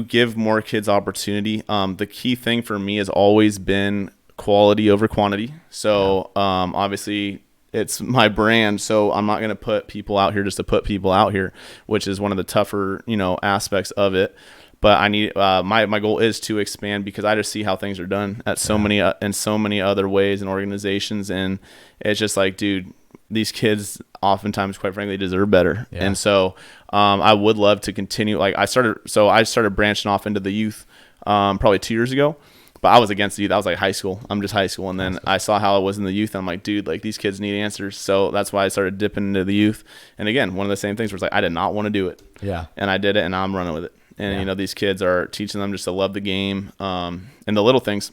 give more kids opportunity. The key thing for me has always been quality over quantity. So obviously it's my brand, so I'm not going to put people out here just to put people out here, which is one of the tougher aspects of it. But I need my goal is to expand, because I just see how things are done at so many in so many other ways and organizations, and it's just dude, these kids oftentimes, quite frankly, deserve better. And so I would love to continue. I started branching off into the youth probably 2 years ago, but I was against the youth. I was high school. I'm just high school. And then I saw how it was in the youth, and I'm dude, these kids need answers. So that's why I started dipping into the youth. And again, one of the same things where it's I did not want to do it. Yeah. And I did it, and now I'm running with it. And, these kids are teaching them just to love the game and the little things.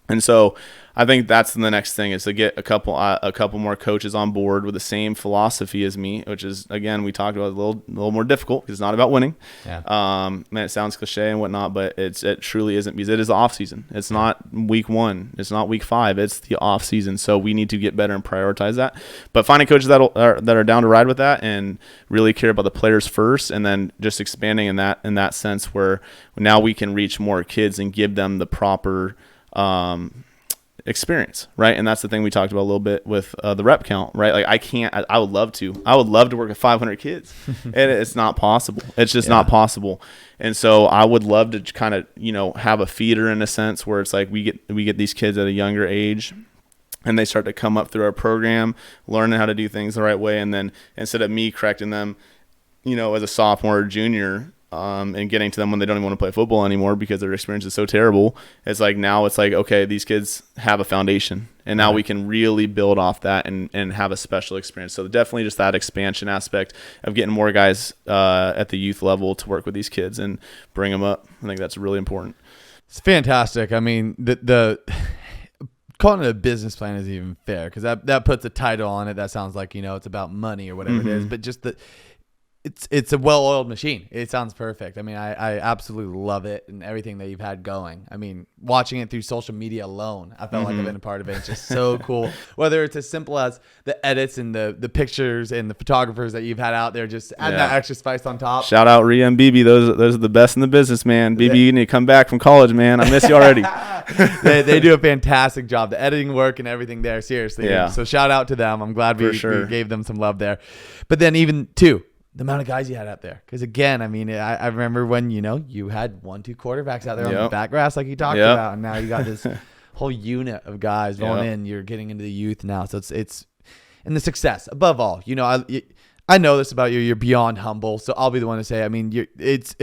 And so I think that's the next thing, is to get a couple more coaches on board with the same philosophy as me, which is, again, we talked about a little more difficult, because it's not about winning. Yeah. Man, it sounds cliche and whatnot, but it truly isn't, because it is the off season. It's not week 1. It's not week 5. It's the off season. So we need to get better and prioritize that. But finding coaches that are down to ride with that and really care about the players first, and then just expanding in that sense, where now we can reach more kids and give them the proper experience, right? And that's the thing we talked about a little bit with the rep count, right? Like I would love to work with 500 kids, and it's not possible. It's just not possible. And so I would love to kind of, have a feeder in a sense where it's like we get these kids at a younger age, and they start to come up through our program, learning how to do things the right way. And then instead of me correcting them, as a sophomore or junior, and getting to them when they don't even want to play football anymore because their experience is so terrible, it's like now it's like, okay, these kids have a foundation, and now we can really build off that and have a special experience. So definitely just that expansion aspect of getting more guys at the youth level to work with these kids and bring them up. I think that's really important. It's fantastic. I mean, the calling it a business plan isn't even fair, because that puts a title on it that sounds like, it's about money or whatever it is, but just it's a well-oiled machine. It sounds perfect. I mean, I absolutely love it and everything that you've had going. I mean, watching it through social media alone, I felt like I've been a part of it. It's just so cool. Whether it's as simple as the edits and the pictures and the photographers that you've had out there, just add that extra spice on top. Shout out Rhea and BB. Those are the best in the business, man. BB, you need to come back from college, man. I miss you already. they do a fantastic job. The editing work and everything there, seriously. Yeah. So shout out to them. I'm glad we gave them some love there. But then even too, the amount of guys you had out there. Because again, I mean, I remember when, you had 1-2 quarterbacks out there on the back grass like you talked about. And now you got this whole unit of guys going in. You're getting into the youth now. So it's and the success above all. I know this about you. You're beyond humble. So I'll be the one to say, I mean, it's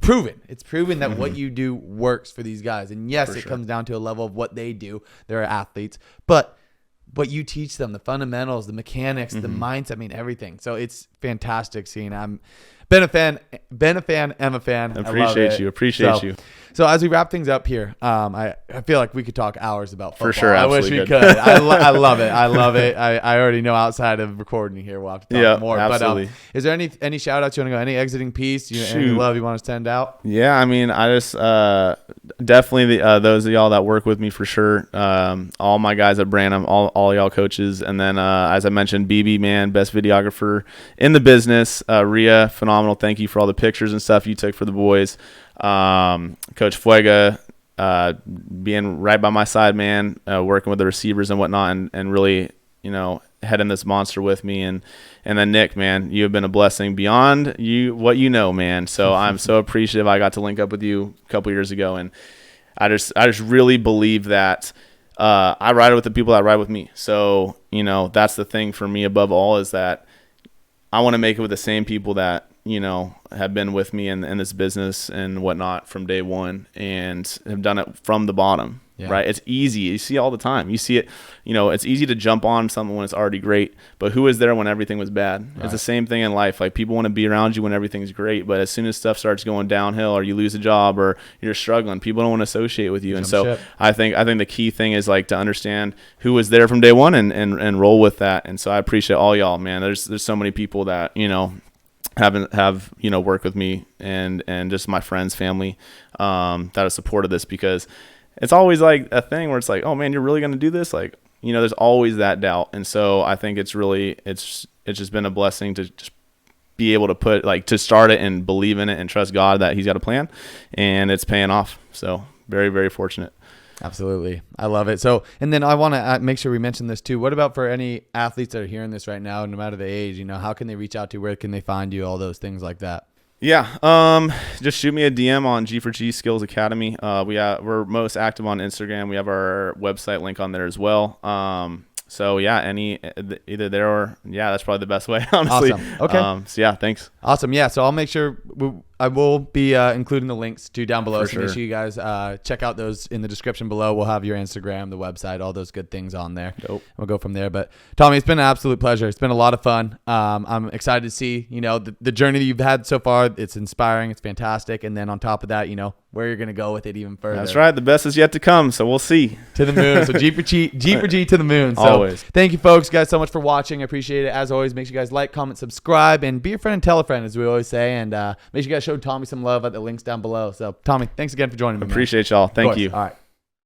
proven. It's proven that what you do works for these guys. And yes, it comes down to a level of what they do. They're athletes. But what you teach them, the fundamentals, the mechanics, the mindset, I mean, everything. So it's fantastic seeing. I'm been a fan, am a fan. Appreciate you. So as we wrap things up here, I feel like we could talk hours about football. For sure, I wish we could. I love it. I love it. I already know outside of recording here we'll have to talk more. Absolutely. But is there any shout outs you want to go? Any exiting piece? Any love you want to send out? Yeah, I mean, I just definitely those of y'all that work with me for sure. All my guys at Branham, all y'all coaches, and then as I mentioned, BB, man, best videographer in the business. Rhea, phenomenal. Thank you for all the pictures and stuff you took for the boys. Coach Fuega, being right by my side, man, working with the receivers and whatnot, and really, heading this monster with me, and then Nick, man, you have been a blessing beyond what man. So I'm so appreciative. I got to link up with you a couple years ago, and I just really believe that I ride with the people that ride with me. So that's the thing for me above all, is that I want to make it with the same people that have been with me in this business and whatnot from day one, and have done it from the bottom. Right? It's easy. You see all the time. You see it, it's easy to jump on something when it's already great, but who was there when everything was bad? Right. It's the same thing in life. Like, people want to be around you when everything's great, but as soon as stuff starts going downhill, or you lose a job, or you're struggling, people don't want to associate with you. And so I think the key thing is like to understand who was there from day one and roll with that. And so I appreciate all y'all, man. There's so many people that, have worked with me, and just my friends, family, that have supported this, because it's always like a thing where it's like, oh man, you're really going to do this? Like, there's always that doubt. And so I think it's just been a blessing to just be able to to start it and believe in it and trust God that he's got a plan, and it's paying off. So very, very fortunate. Absolutely. I love it. So, and then I want to make sure we mention this too. What about for any athletes that are hearing this right now, no matter the age, how can they reach out to, where can they find you, all those things like that? Yeah. Just shoot me a DM on G4G Skills Academy. We're most active on Instagram. We have our website link on there as well. So yeah, either there or that's probably the best way, honestly. Awesome. Okay. So yeah, thanks. Awesome. Yeah. So I'll make sure I will be including the links down below. For so sure. Make sure you guys check out those in the description below. We'll have your Instagram, the website, all those good things on there. Dope. We'll go from there. But Tommy, it's been an absolute pleasure. It's been a lot of fun. I'm excited to see, the journey that you've had so far. It's inspiring. It's fantastic. And then on top of that, where you're going to go with it even further. That's right. The best is yet to come. So we'll see. To the moon. So G for G to the moon. So always. Thank you, folks, guys, so much for watching. I appreciate it. As always, make sure you guys like, comment, subscribe, and be a friend and tell a friend, as we always say. And make sure you guys show Tommy some love at the links down below. So, Tommy, thanks again for joining me. Appreciate y'all. Thank you. All right.